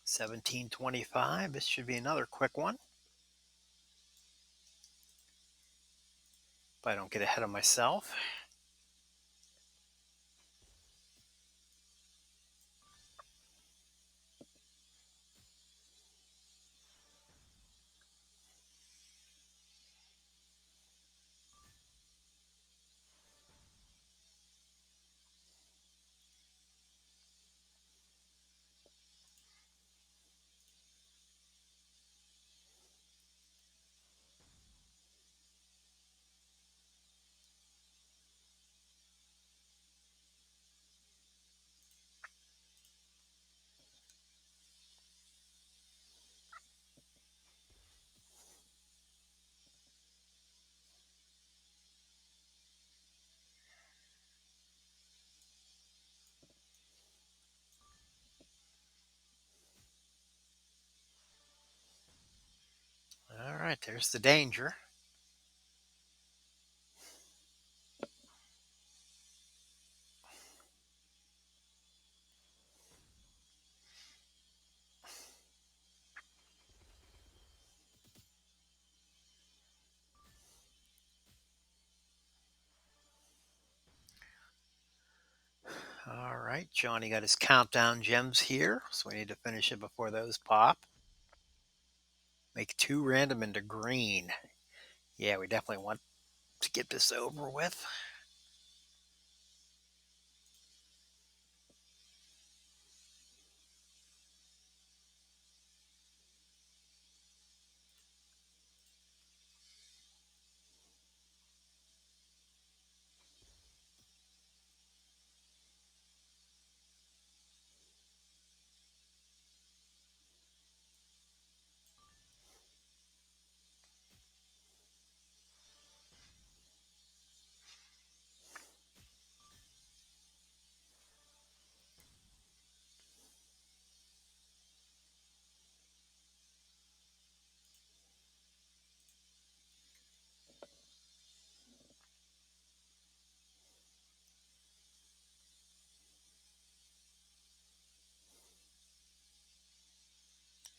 $17.25. This should be another quick one, if I don't get ahead of myself. All right, there's the danger. All right, Johnny got his countdown gems here, so we need to finish it before those pop. Make 2 random into green. Yeah, we definitely want to get this over with.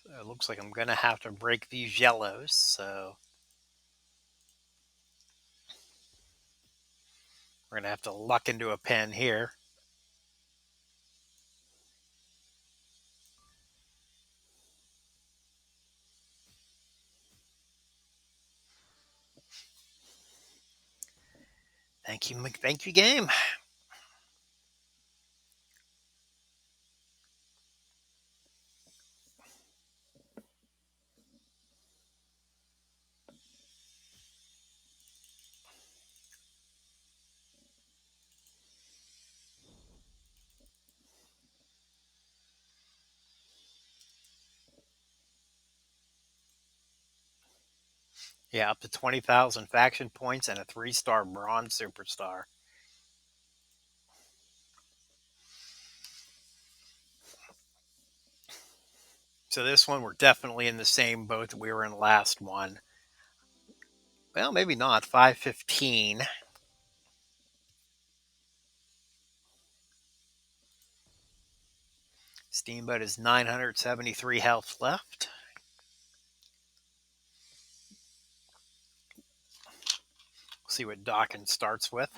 So it looks like I'm going to have to break these yellows, so we're going to have to luck into a pen here. Thank you, game. Yeah, up to 20,000 faction points and a 3-star bronze superstar. So this one, we're definitely in the same boat that we were in the last one. Well, maybe not. 515. Steamboat is 973 health left. See what Dawkins starts with.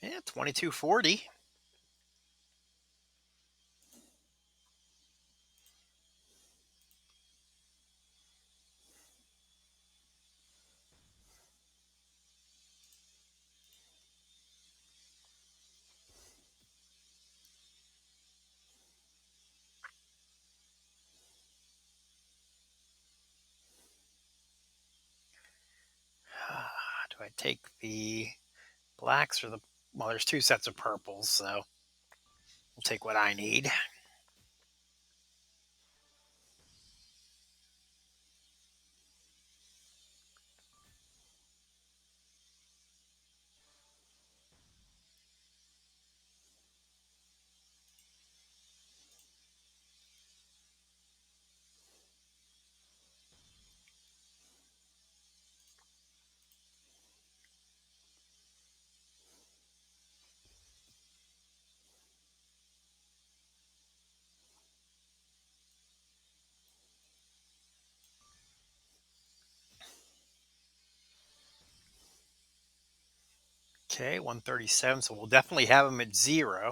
Yeah, 2240. Do I take the blacks or the... Well, there's two sets of purples, so I'll take what I need. Okay, 137, so we'll definitely have him at 0.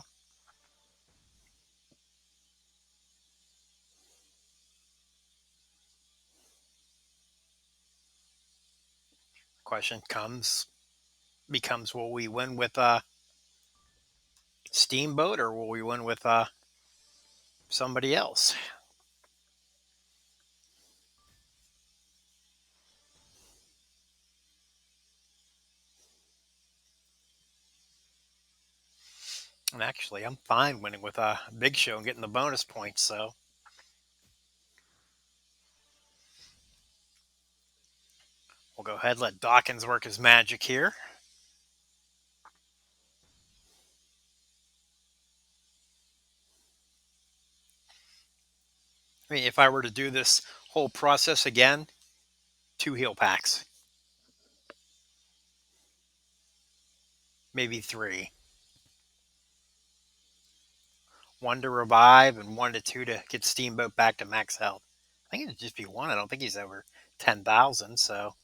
Question becomes, will we win with Steamboat, or will we win with somebody else? And actually, I'm fine winning with Big Show and getting the bonus points, so we'll go ahead and let Dawkins work his magic here. I mean, if I were to do this whole process again, 2 heel packs, maybe 3. 1 to revive and 1 to 2 to get Steamboat back to max health. I think it'd just be 1. I don't think he's over 10,000, so...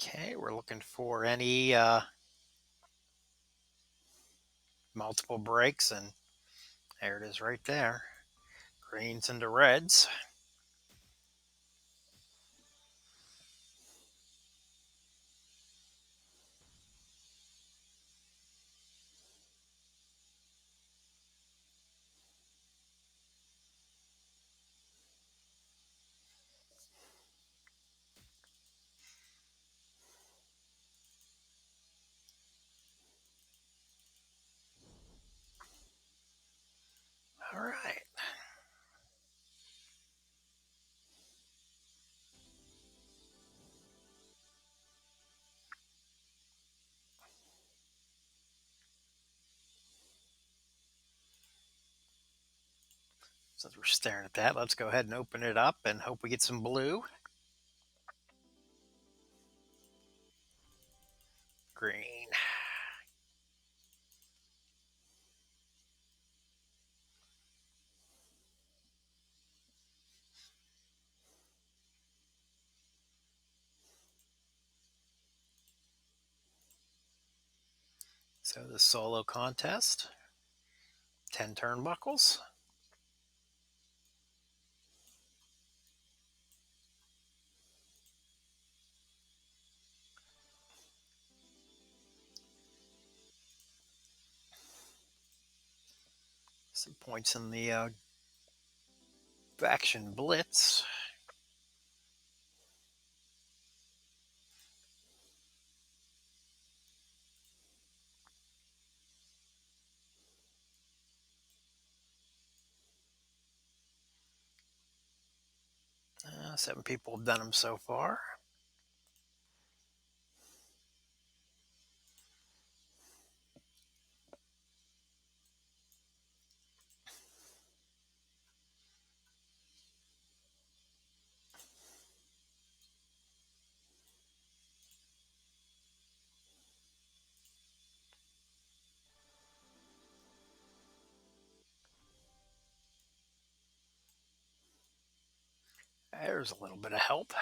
Okay, we're looking for any multiple breaks, and there it is right there. Greens into reds. All right. Since we're staring at that, let's go ahead and open it up and hope we get some blue. Green. So the solo contest, 10 turnbuckles. Some points in the faction blitz. 7 people have done them so far. There's a little bit of help.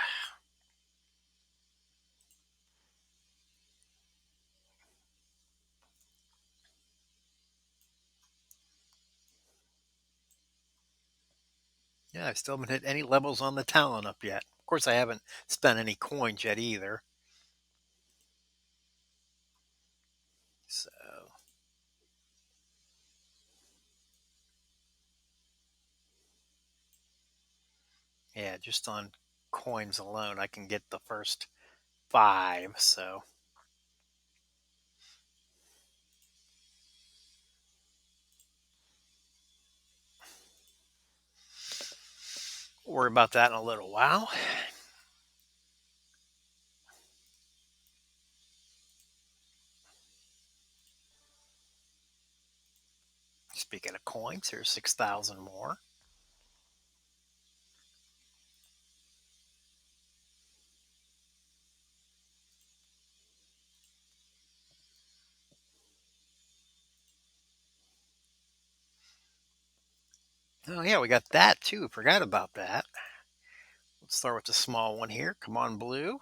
Yeah, I still haven't hit any levels on the talent up yet. Of course, I haven't spent any coins yet either. So, yeah, just on coins alone, I can get the first 5. So, we'll worry about that in a little while. Speaking of coins, here's 6,000 more. Oh, yeah, we got that too. Forgot about that. Let's start with the small one here. Come on, blue.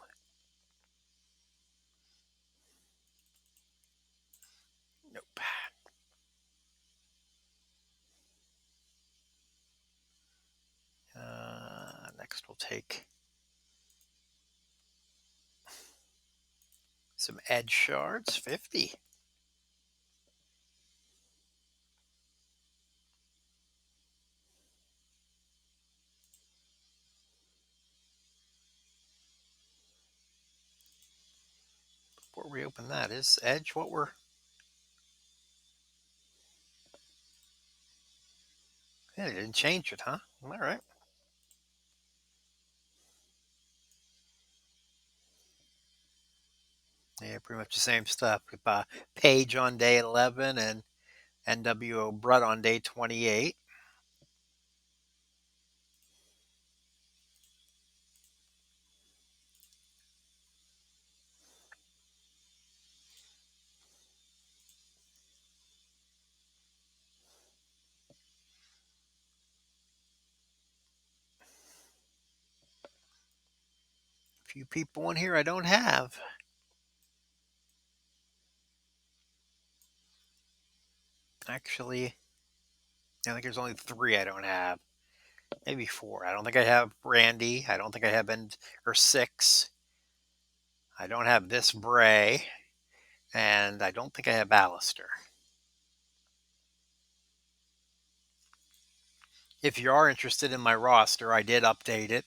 Nope. Next, we'll take some edge shards. 50. Before we open that, is edge what we're... Yeah, they didn't change it, huh? All right. Yeah, pretty much the same stuff. With Page on day 11 and NWO Brett on day 28. A few people in here I don't have. Actually, I think there's only 3 I don't have. Maybe 4. I don't think I have Randy. I don't think I have or 6. I don't have this Bray. And I don't think I have Alistair. If you are interested in my roster, I did update it.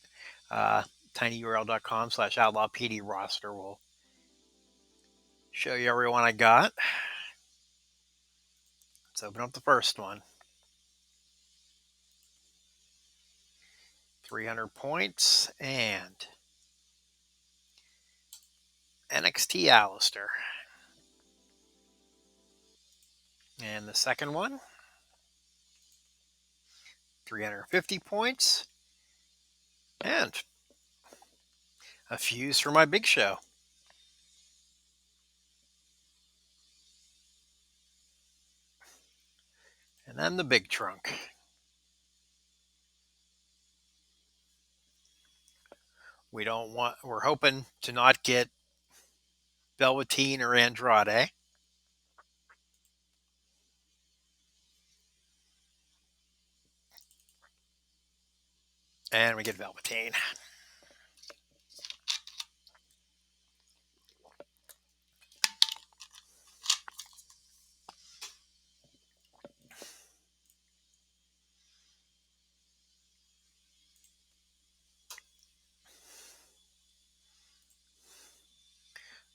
tinyurl.com/outlawpd roster will show you everyone I got. Let's open up the first one. 300 points and NXT Alistair. And the second one, 350 points and a fuse for my big show. And then the big trunk. We're hoping to not get Velveteen or Andrade. And we get Velveteen.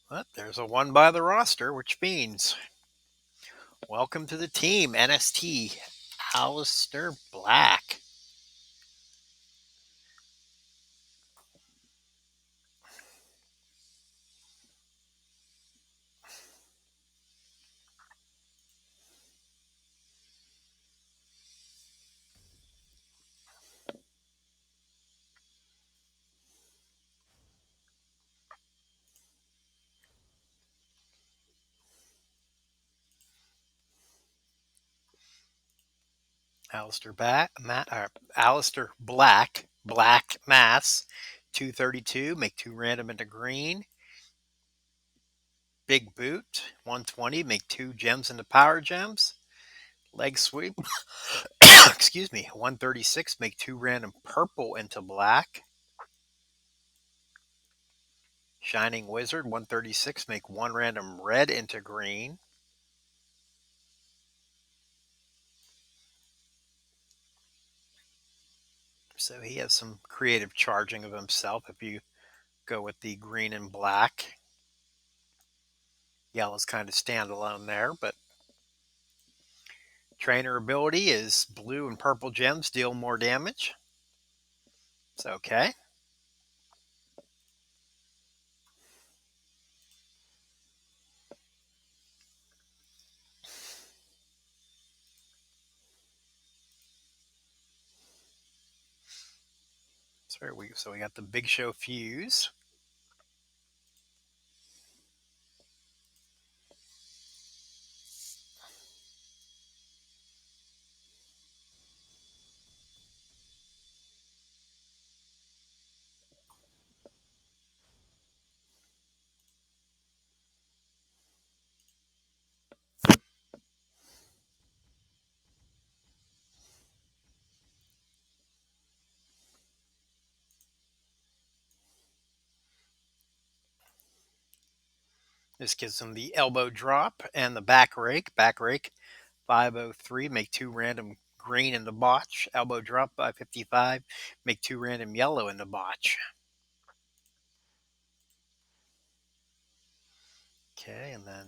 But there's a 1 by the roster, which means welcome to the team, NST, Alistair Black. Alistair Black Mass, 232. Make 2 random into green. Big Boot, 120. Make 2 gems into power gems. Leg sweep, excuse me, 136. Make 2 random purple into black. Shining Wizard, 136. Make 1 random red into green. So he has some creative charging of himself if you go with the green and black. Yellow's kind of standalone there, but trainer ability is blue and purple gems deal more damage. It's okay. So we got the Big Show fuse. This gives him the elbow drop and the back rake. Back rake 503. Make 2 random green in the botch. Elbow drop by 55. Make 2 random yellow in the botch. Okay, and then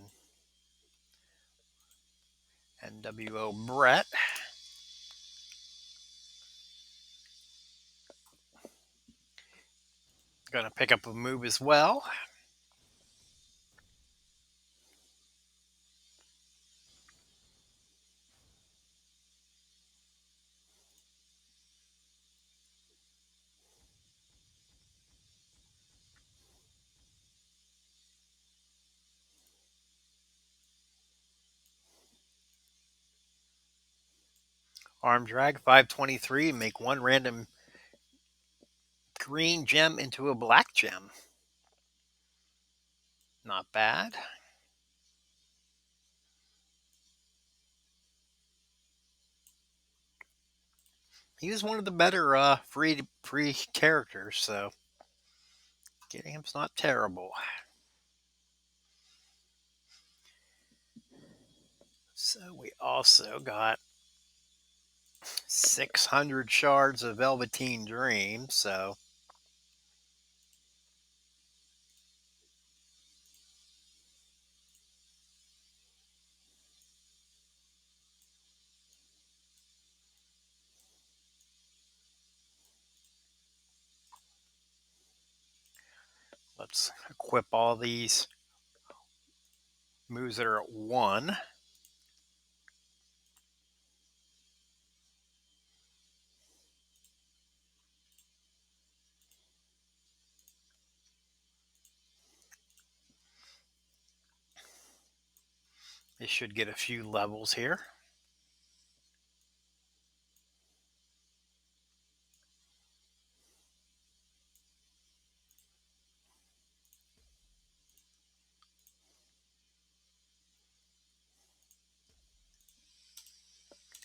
NWO Brett. Going to pick up a move as well. Arm drag 523. Make 1 random green gem into a black gem. Not bad. He was one of the better free characters, so getting him's not terrible. So we also got 600 shards of Velveteen Dream, so let's equip all these moves that are at 1. This should get a few levels here.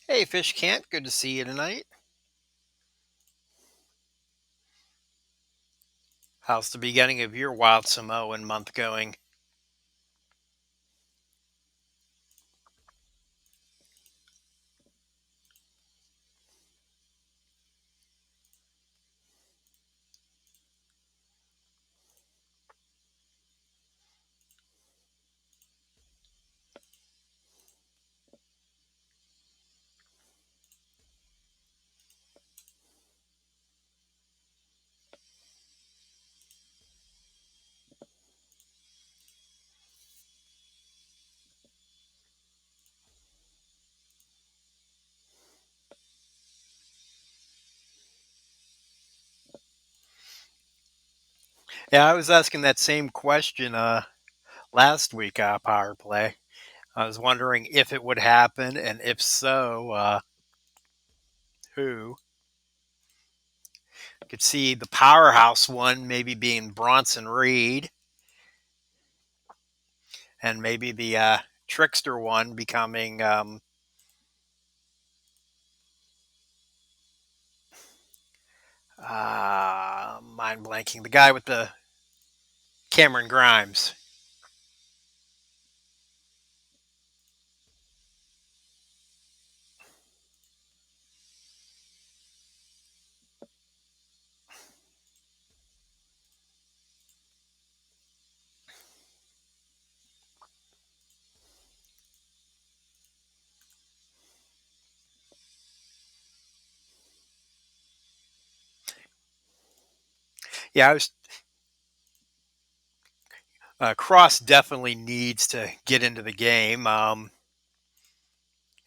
Hey, Fish Cant, good to see you tonight. How's the beginning of your Wild Samoan month going? Yeah, I was asking that same question last week, Power Play. I was wondering if it would happen, and if so, who. You could see the powerhouse one maybe being Bronson Reed, and maybe the trickster one becoming mind blanking, the guy with the Cameron Grimes. Yeah, I was. Cross definitely needs to get into the game, and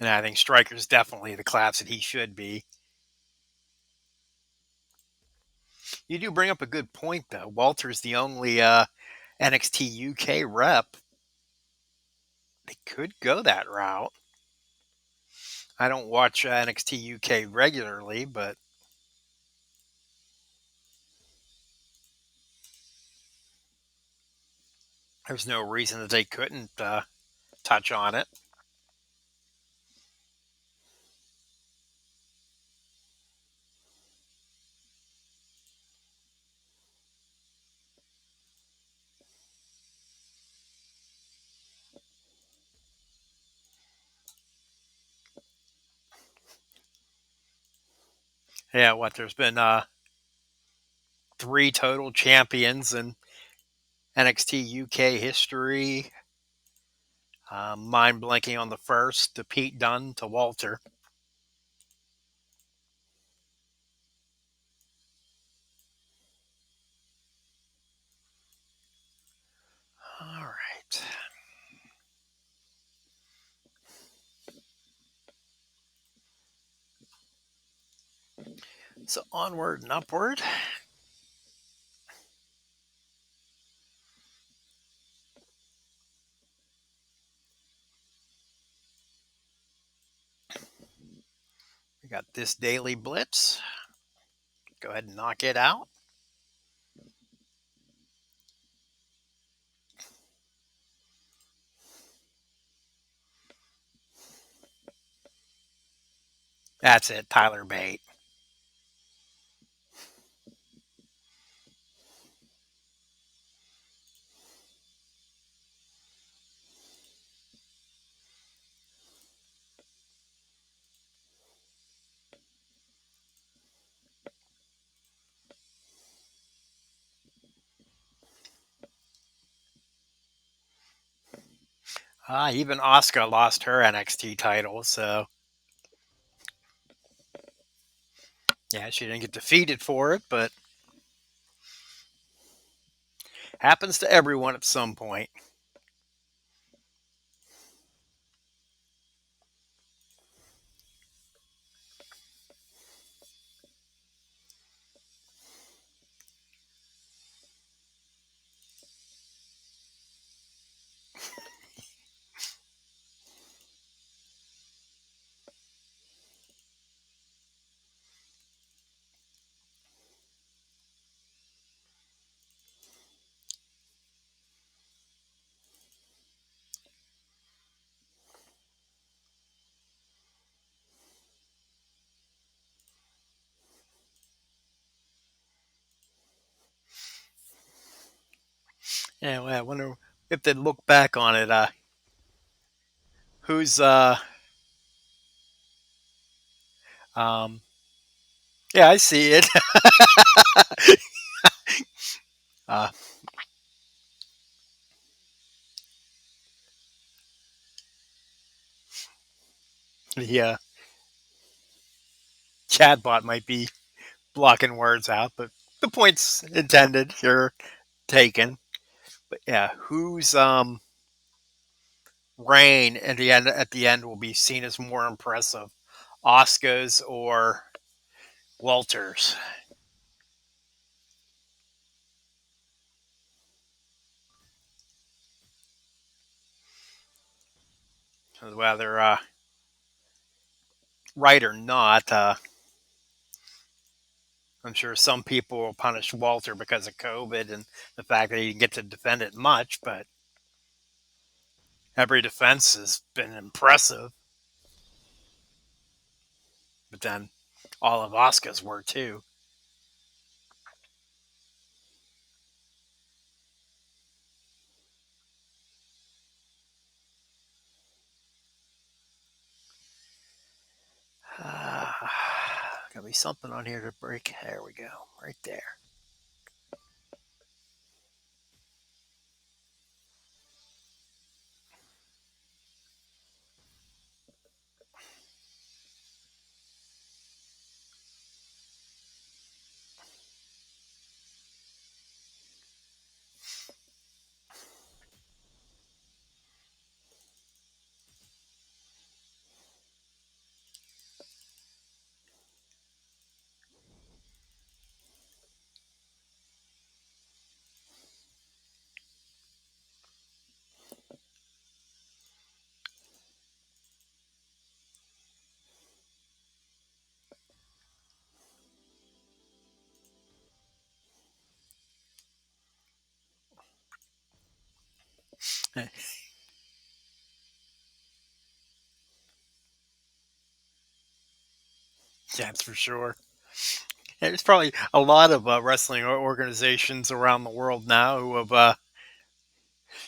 I think Striker's definitely the class that he should be. You do bring up a good point, though. Walter's the only NXT UK rep. They could go that route. I don't watch NXT UK regularly, but there's no reason that they couldn't touch on it. Yeah, what? There's been three total champions in NXT UK history. Mind blanking on the first, to Pete Dunne to Walter. All right. So onward and upward. We got this daily blitz. Go ahead and knock it out. That's it, Tyler Bate. Even Asuka lost her NXT title, so yeah, she didn't get defeated for it, but happens to everyone at some point. Yeah, well, I wonder if they look back on it. Who's um yeah, I see it. uh, the chatbot might be blocking words out, but the point's intended. You're taken. But yeah, whose reign at the end will be seen as more impressive, Oscar's or Walters? Whether right or not, I'm sure some people will punish Walter because of COVID and the fact that he didn't get to defend it much, but every defense has been impressive. But then all of Asuka's were too. Gotta be something on here to break. There we go, right there. That's for sure. There's probably a lot of wrestling organizations around the world now who have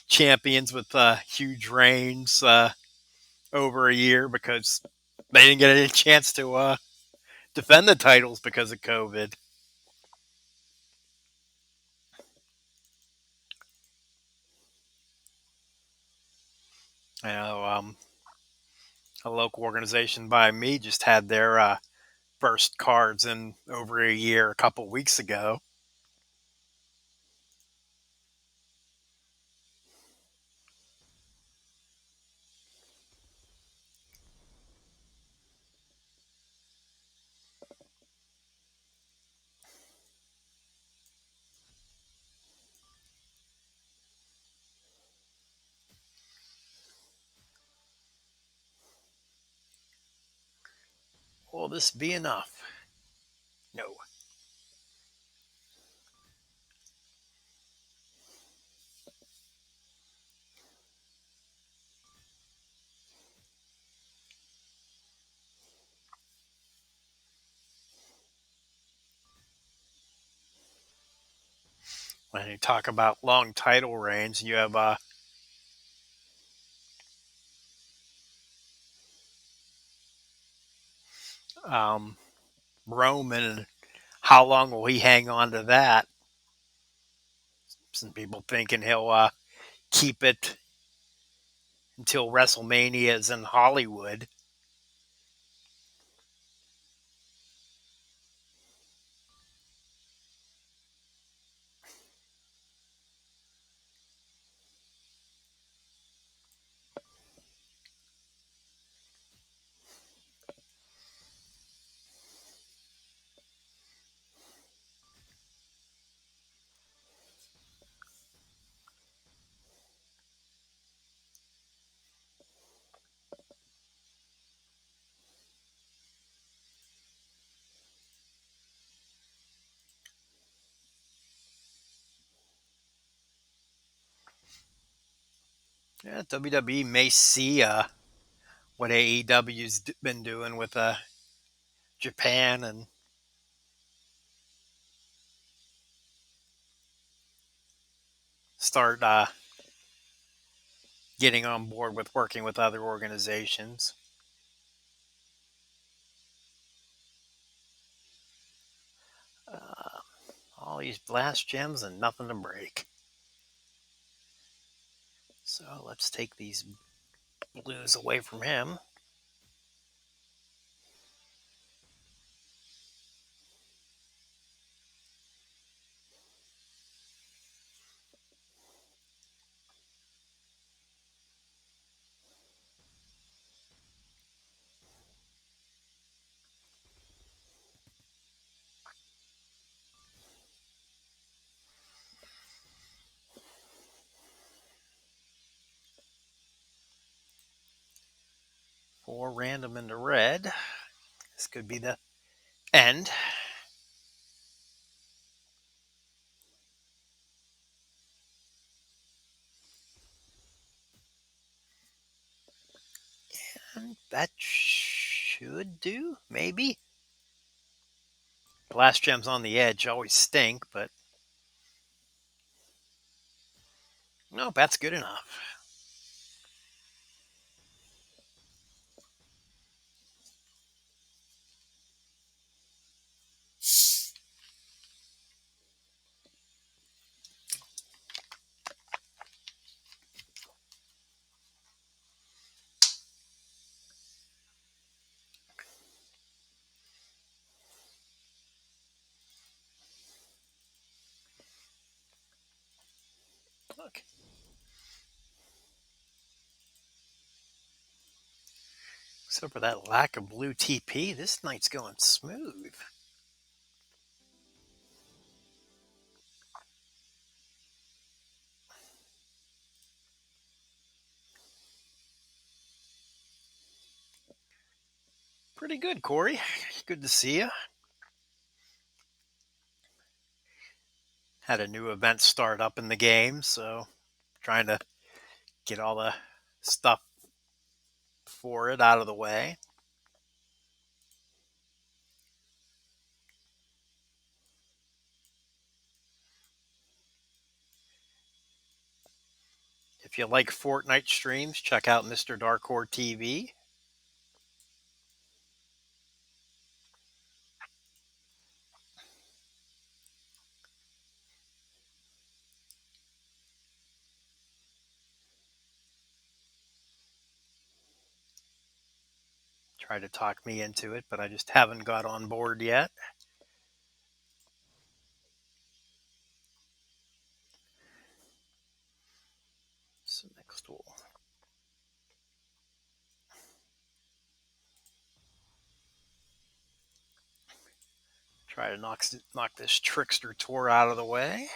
champions with huge reigns over a year because they didn't get any chance to defend the titles because of COVID. I know a local organization by me just had their first cards in over a year a couple weeks ago. Will this be enough? No. When you talk about long title reigns, you have um, Roman, and how long will he hang on to that? Some people thinking he'll keep it until WrestleMania is in Hollywood. Yeah, WWE may see what AEW's been doing with Japan and start getting on board with working with other organizations. Uh, all these blast gems and nothing to break. So let's take these blues away from him. Four random into red. This could be the end. That should do, maybe. Blast gems on the edge always stink, but no, that's good enough. Look, except for that lack of blue TP, this night's going smooth. Pretty good, Corey. Good to see you. Had a new event start up in the game, so trying to get all the stuff for it out of the way. If you like Fortnite streams, check out Mr. Darkcore TV. Try to talk me into it, but I just haven't got on board yet. So next we'll try to knock this trickster tour out of the way.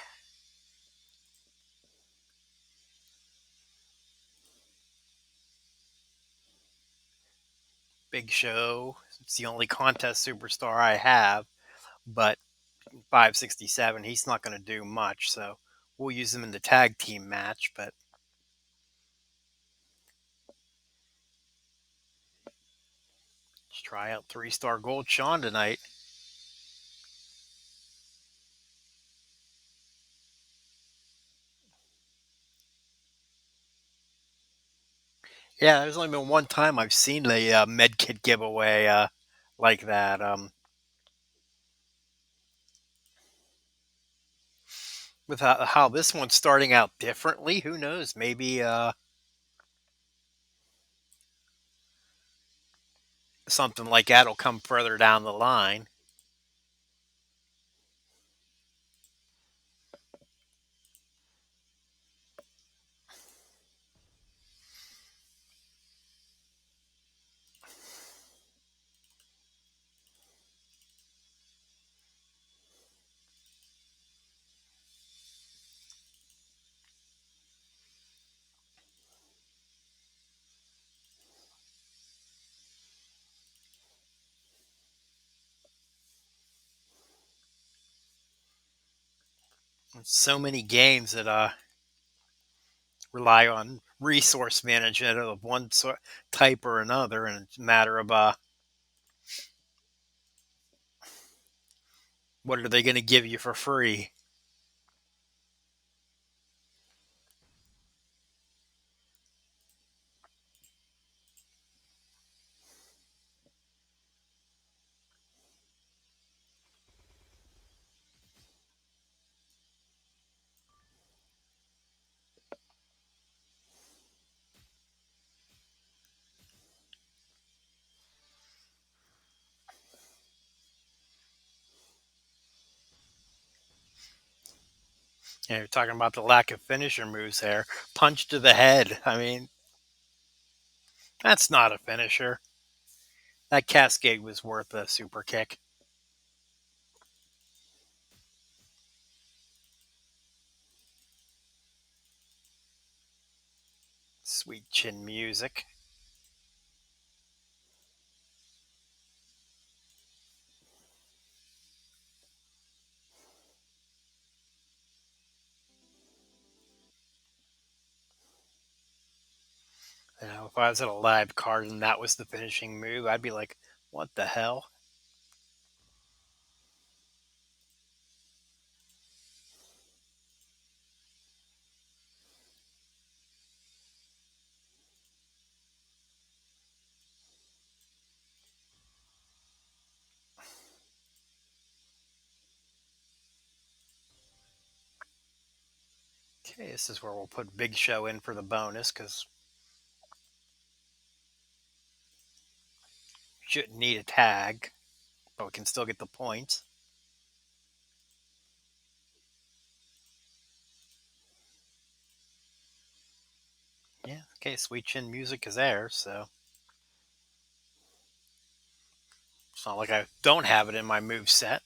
Big Show. It's the only contest superstar I have, but 567, he's not going to do much, so we'll use him in the tag team match, but let's try out 3-star gold Shawn tonight. Yeah, there's only been one time I've seen the med kit giveaway like that. With how this one's starting out differently, who knows? Maybe something like that will come further down the line. So many games that rely on resource management of one sort type or another, and it's a matter of what are they going to give you for free? You're talking about the lack of finisher moves there. Punch to the head. I mean, that's not a finisher. That cascade was worth a super kick. Sweet chin music. If I was at a live card and that was the finishing move, I'd be like, what the hell? Okay, this is where we'll put Big Show in for the bonus because shouldn't need a tag, but we can still get the points. Yeah, okay, Sweet Chin music is there, so it's not like I don't have it in my move set.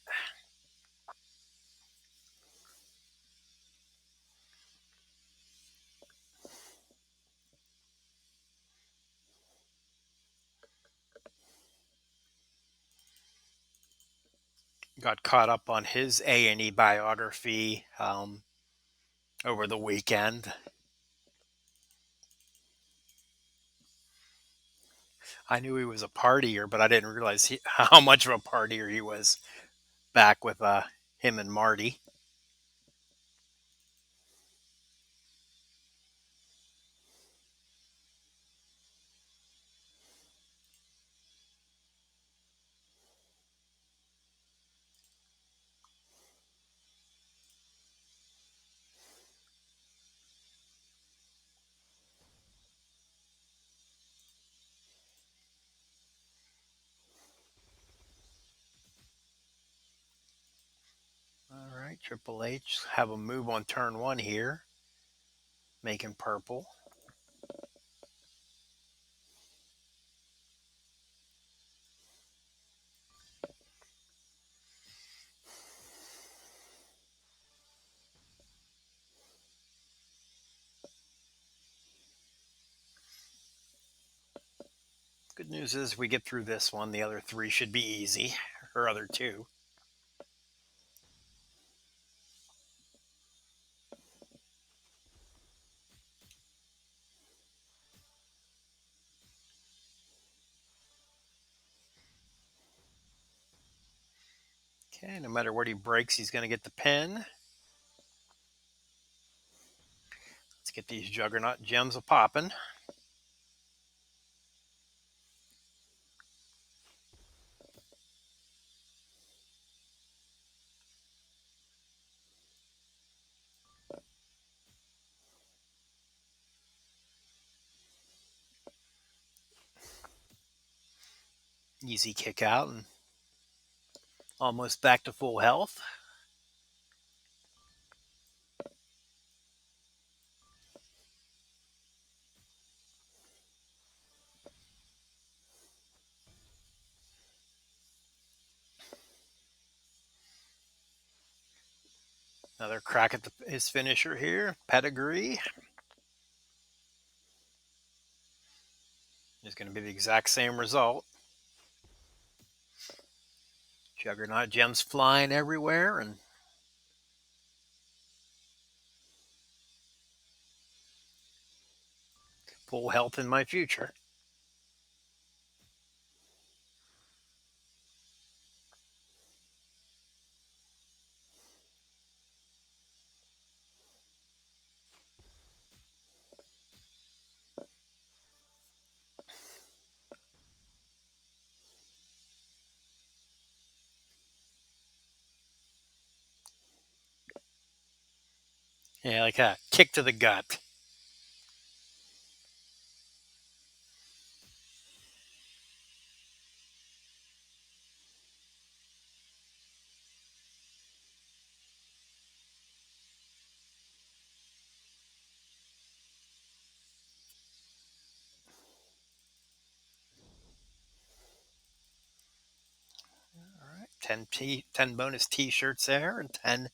Got caught up on his A&E biography over the weekend. I knew he was a partier, but I didn't realize how much of a partier he was back with him and Marty. All right, Triple H have a move on turn one here, making purple. Good news is we get through this one. The other three should be easy, or other two. Okay, no matter what he breaks, he's going to get the pin. Let's get these Juggernaut gems a popping. Easy kick out and almost back to full health. Another crack at his finisher here. Pedigree. Is going to be the exact same result. Juggernaut gems flying everywhere and full health in my future. Yeah, like a kick to the gut. All right, 10 bonus t-shirts there and 10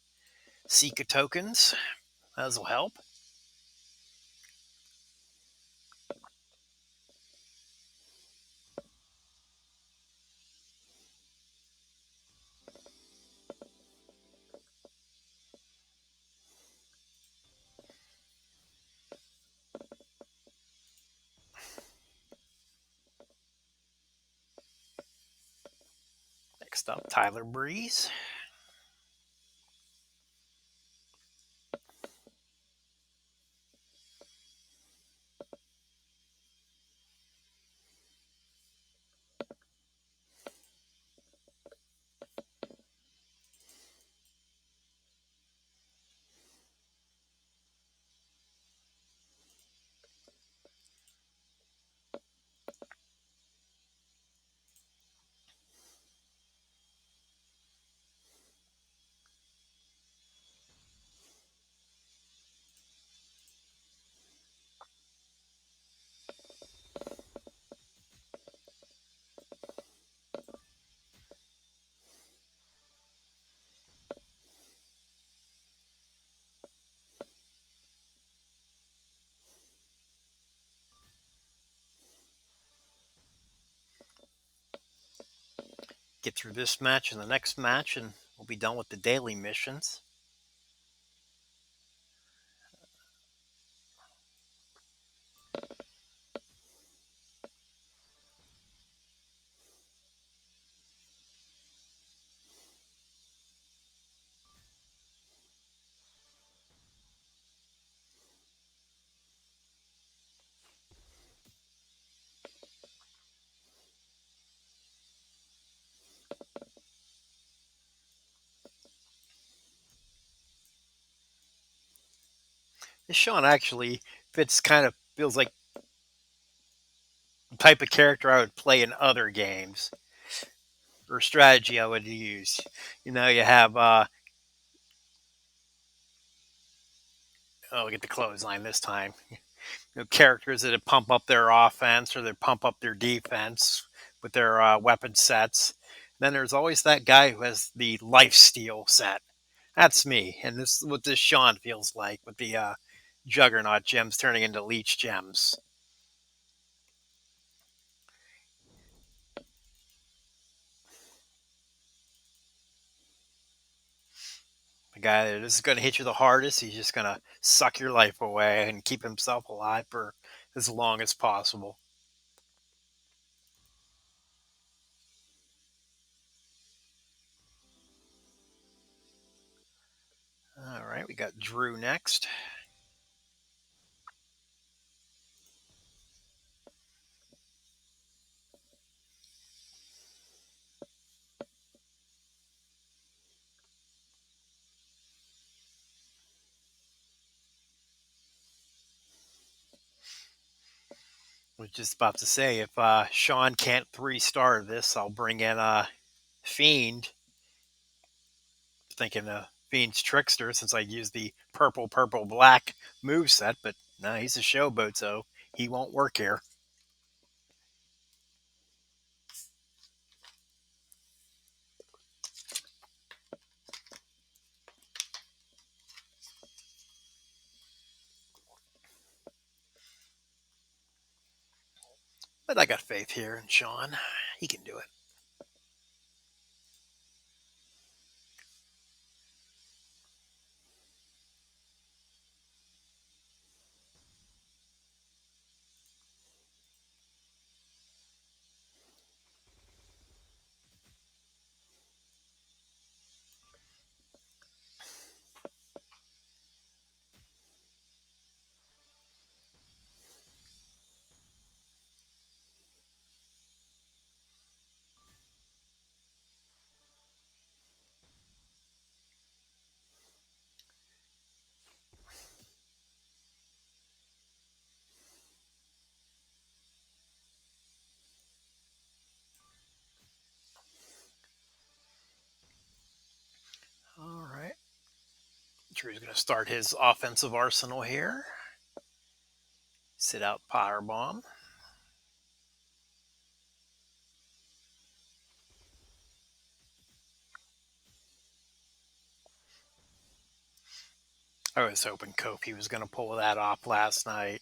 Sika tokens. That'll help. Next up, Tyler Breeze. Get through this match and the next match, and we'll be done with the daily missions. Shawn actually feels like the type of character I would play in other games or strategy I would use. You have oh, get the clothesline this time. Characters that pump up their offense or that pump up their defense with their weapon sets. Then there's always that guy who has the life steal set. That's me, and this is what this Shawn feels like with the Juggernaut gems turning into Leech gems. The guy that is going to hit you the hardest, he's just going to suck your life away and keep himself alive for as long as possible. All right, we got Drew next. I was just about to say, if Shawn can't 3-star this, I'll bring in Fiend. Thinking Fiend's Trickster since I used the purple black move set, but no, he's a showboat, so he won't work here. But I got faith here in Shawn. He can do it. All right. Drew's going to start his offensive arsenal here. Sit out Powerbomb. I was hoping Kofi was going to pull that off last night.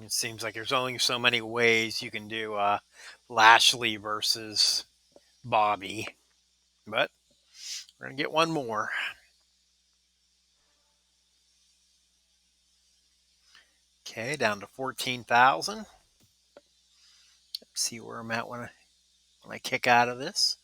It seems like there's only so many ways you can do Lashley versus Bobby. But we're going to get one more. Okay, down to 14,000. See where I'm at when I kick out of this.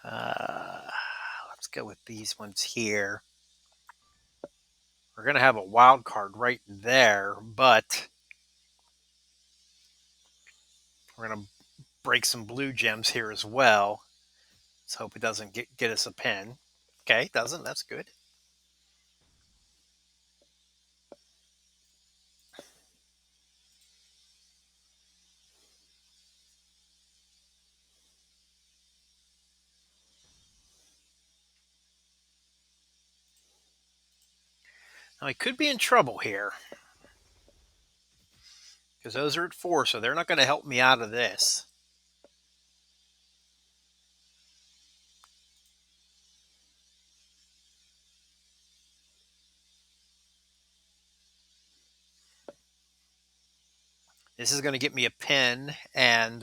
Uh, let's go with these ones here. We're going to have a wild card right there, but we're going to break some blue gems here as well. Let's hope it doesn't get us a pin. Okay, it doesn't. That's good. Now, I could be in trouble here because those are at 4, so they're not going to help me out of this. This is going to get me a pin, and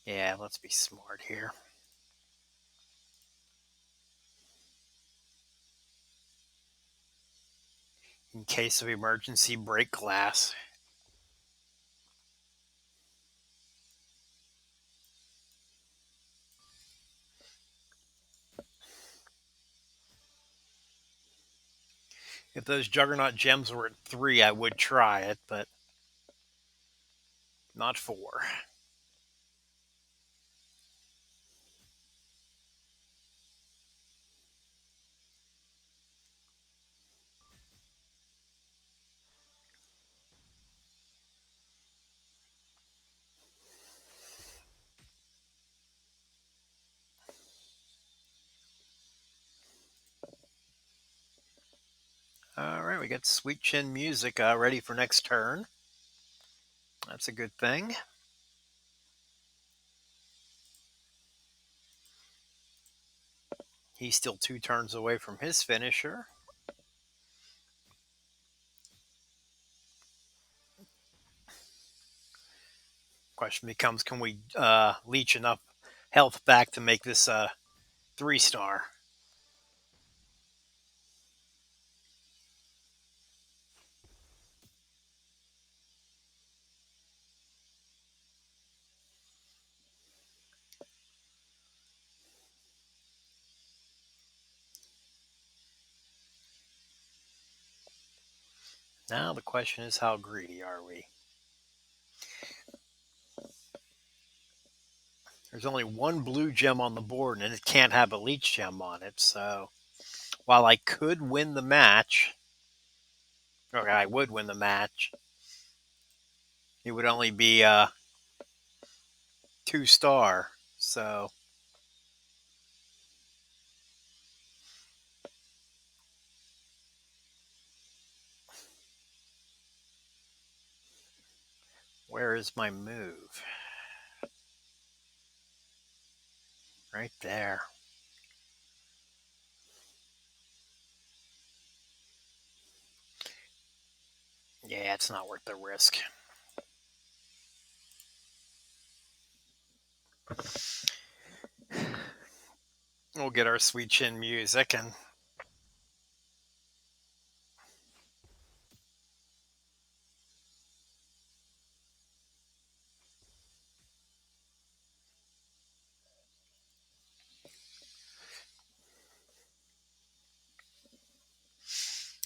yeah, let's be smart here. In case of emergency, break glass. If those Juggernaut gems were at 3, I would try it, but not 4. All right, we got Sweet Chin Music ready for next turn. That's a good thing. He's still 2 turns away from his finisher. Question becomes, can we leech enough health back to make this 3-star? Now the question is, how greedy are we? There's only 1 blue gem on the board, and it can't have a leech gem on it. So while I could win the match, or I would win the match, it would only be a 2-star. So where is my move? Right there. Yeah, it's not worth the risk. We'll get our Sweet Chin Music, and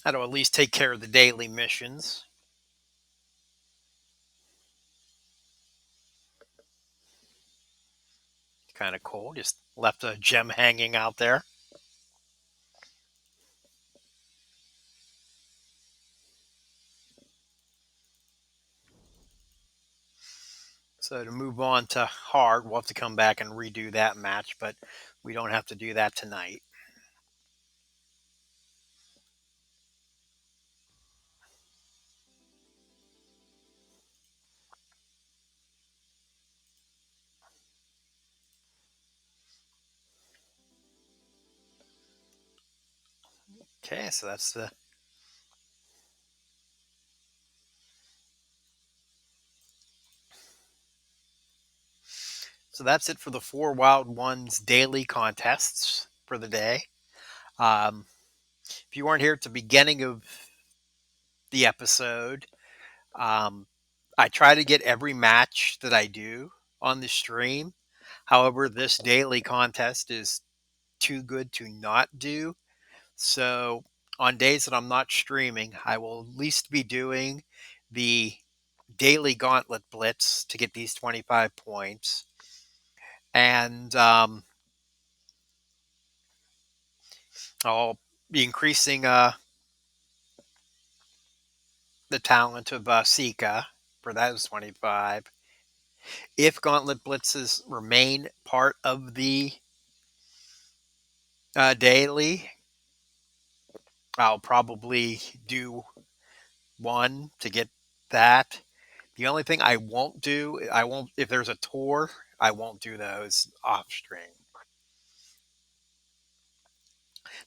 that'll at least take care of the daily missions. Kind of cool. Just left a gem hanging out there. So to move on to hard, we'll have to come back and redo that match, but we don't have to do that tonight. Okay, so that's it for the Four Wild Ones daily contests for the day. Um, if you weren't here at the beginning of the episode, um, I try to get every match that I do on the stream. However, this daily contest is too good to not do. So on days that I'm not streaming, I will at least be doing the daily gauntlet blitz to get these 25 points. And I'll be increasing the talent of Sika for those 25. If gauntlet blitzes remain part of the daily, I'll probably do one to get that. The only thing I won't do, I won't, if there's a tour, I won't do those off stream.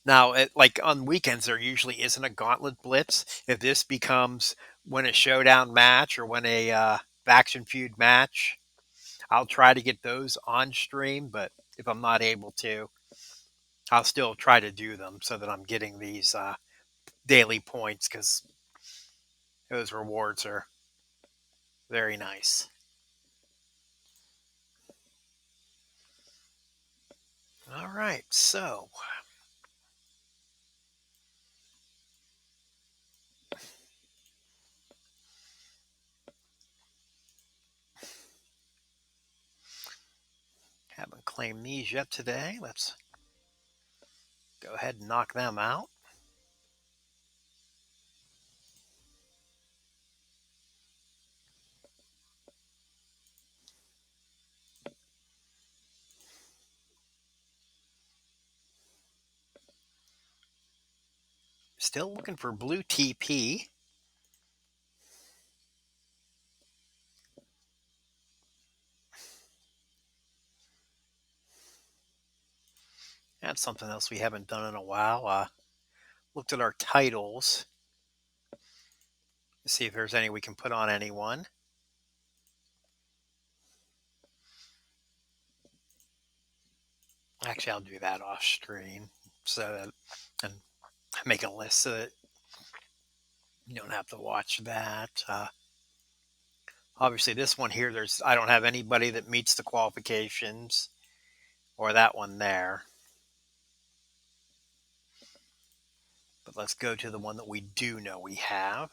Now, like on weekends, there usually isn't a gauntlet blitz. If this becomes when a showdown match or when a faction feud match, I'll try to get those on stream. But if I'm not able to, I'll still try to do them so that I'm getting these daily points because those rewards are very nice. All right, so haven't claimed these yet today. Let's go ahead and knock them out. Still looking for blue TP. That's something else we haven't done in a while. Looked at our titles to see if there's any we can put on anyone. Actually, I'll do that off stream and make a list so that you don't have to watch that. Obviously, this one here, I don't have anybody that meets the qualifications, or that one there. But let's go to the one that we do know we have.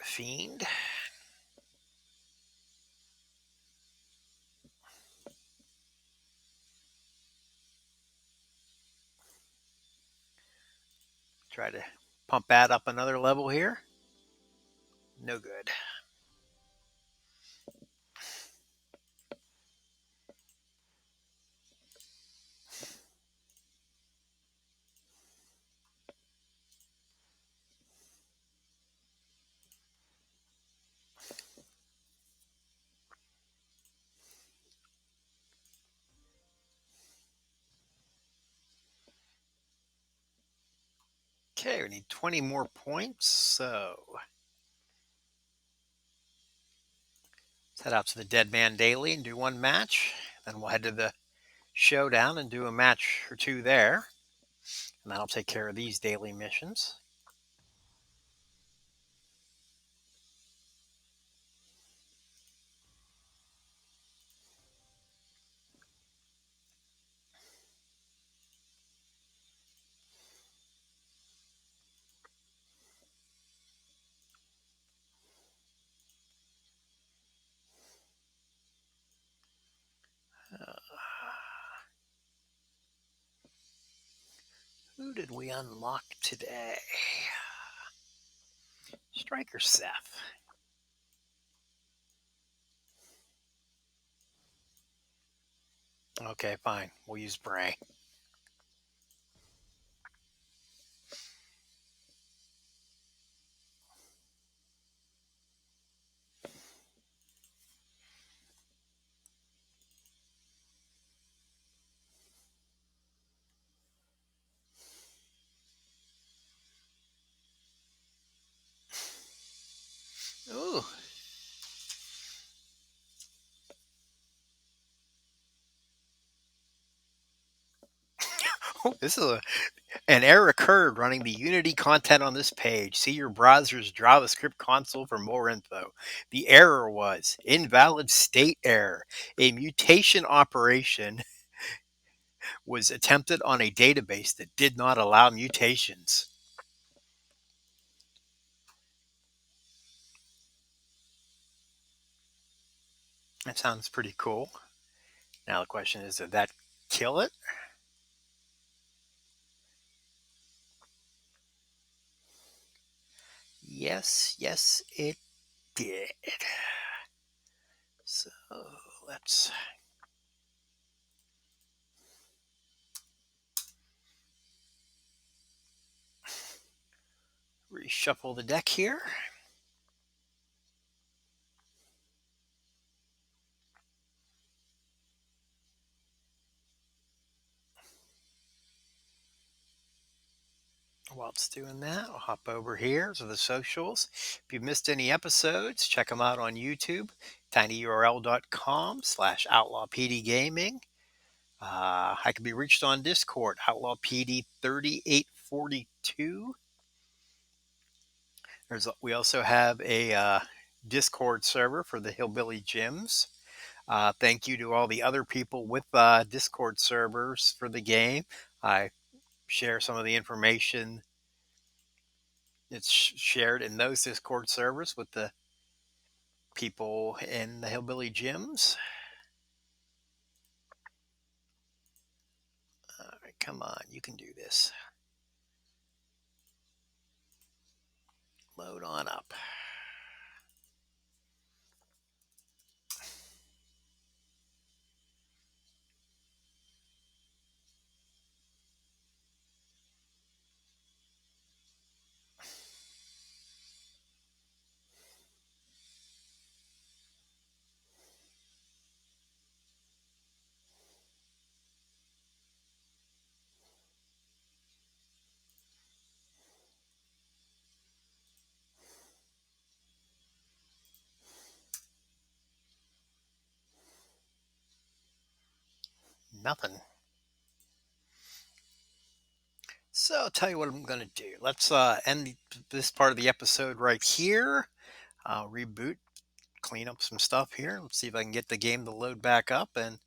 Fiend. Try to pump that up another level here. No good. Okay, we need 20 more points. So let's head out to the Dead Man Daily and do one match. Then we'll head to the Showdown and do a match or two there. And that'll take care of these daily missions. Who did we unlock today? Striker Seth. Okay, fine. We'll use Bray. Ooh. This is an error occurred running the Unity content on this page. See your browser's JavaScript console for more info. The error was invalid state error. A mutation operation was attempted on a database that did not allow mutations. That sounds pretty cool. Now the question is, did that kill it? Yes, it did. So let's reshuffle the deck here. While it's doing that, I'll hop over here to the socials. If you've missed any episodes, check them out on YouTube, tinyurl.com/outlawpdgaming. I can be reached on Discord, outlawpd3842. We also have a Discord server for the Hillbilly Gyms. Thank you to all the other people with Discord servers for the game. I share some of the information that's shared in those Discord servers with the people in the Hillbilly Gyms. All right, come on, you can do this. Load on up. Nothing. So I'll tell you what I'm going to do. Let's end this part of the episode right here. I'll reboot, clean up some stuff here. Let's see if I can get the game to load back up and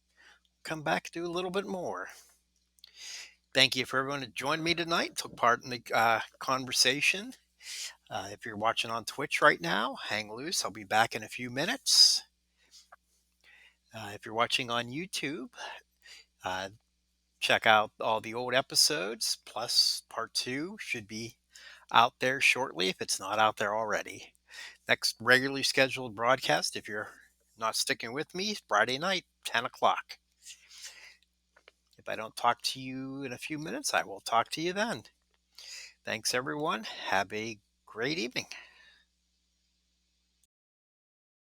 come back and do a little bit more. Thank you for everyone that joined me tonight, took part in the conversation. If you're watching on Twitch right now, hang loose. I'll be back in a few minutes. If you're watching on YouTube, uh, check out all the old episodes. Plus, part two should be out there shortly if it's not out there already. Next regularly scheduled broadcast, if you're not sticking with me, Friday night, 10 o'clock. If I don't talk to you in a few minutes, I will talk to you then. Thanks, everyone. Have a great evening.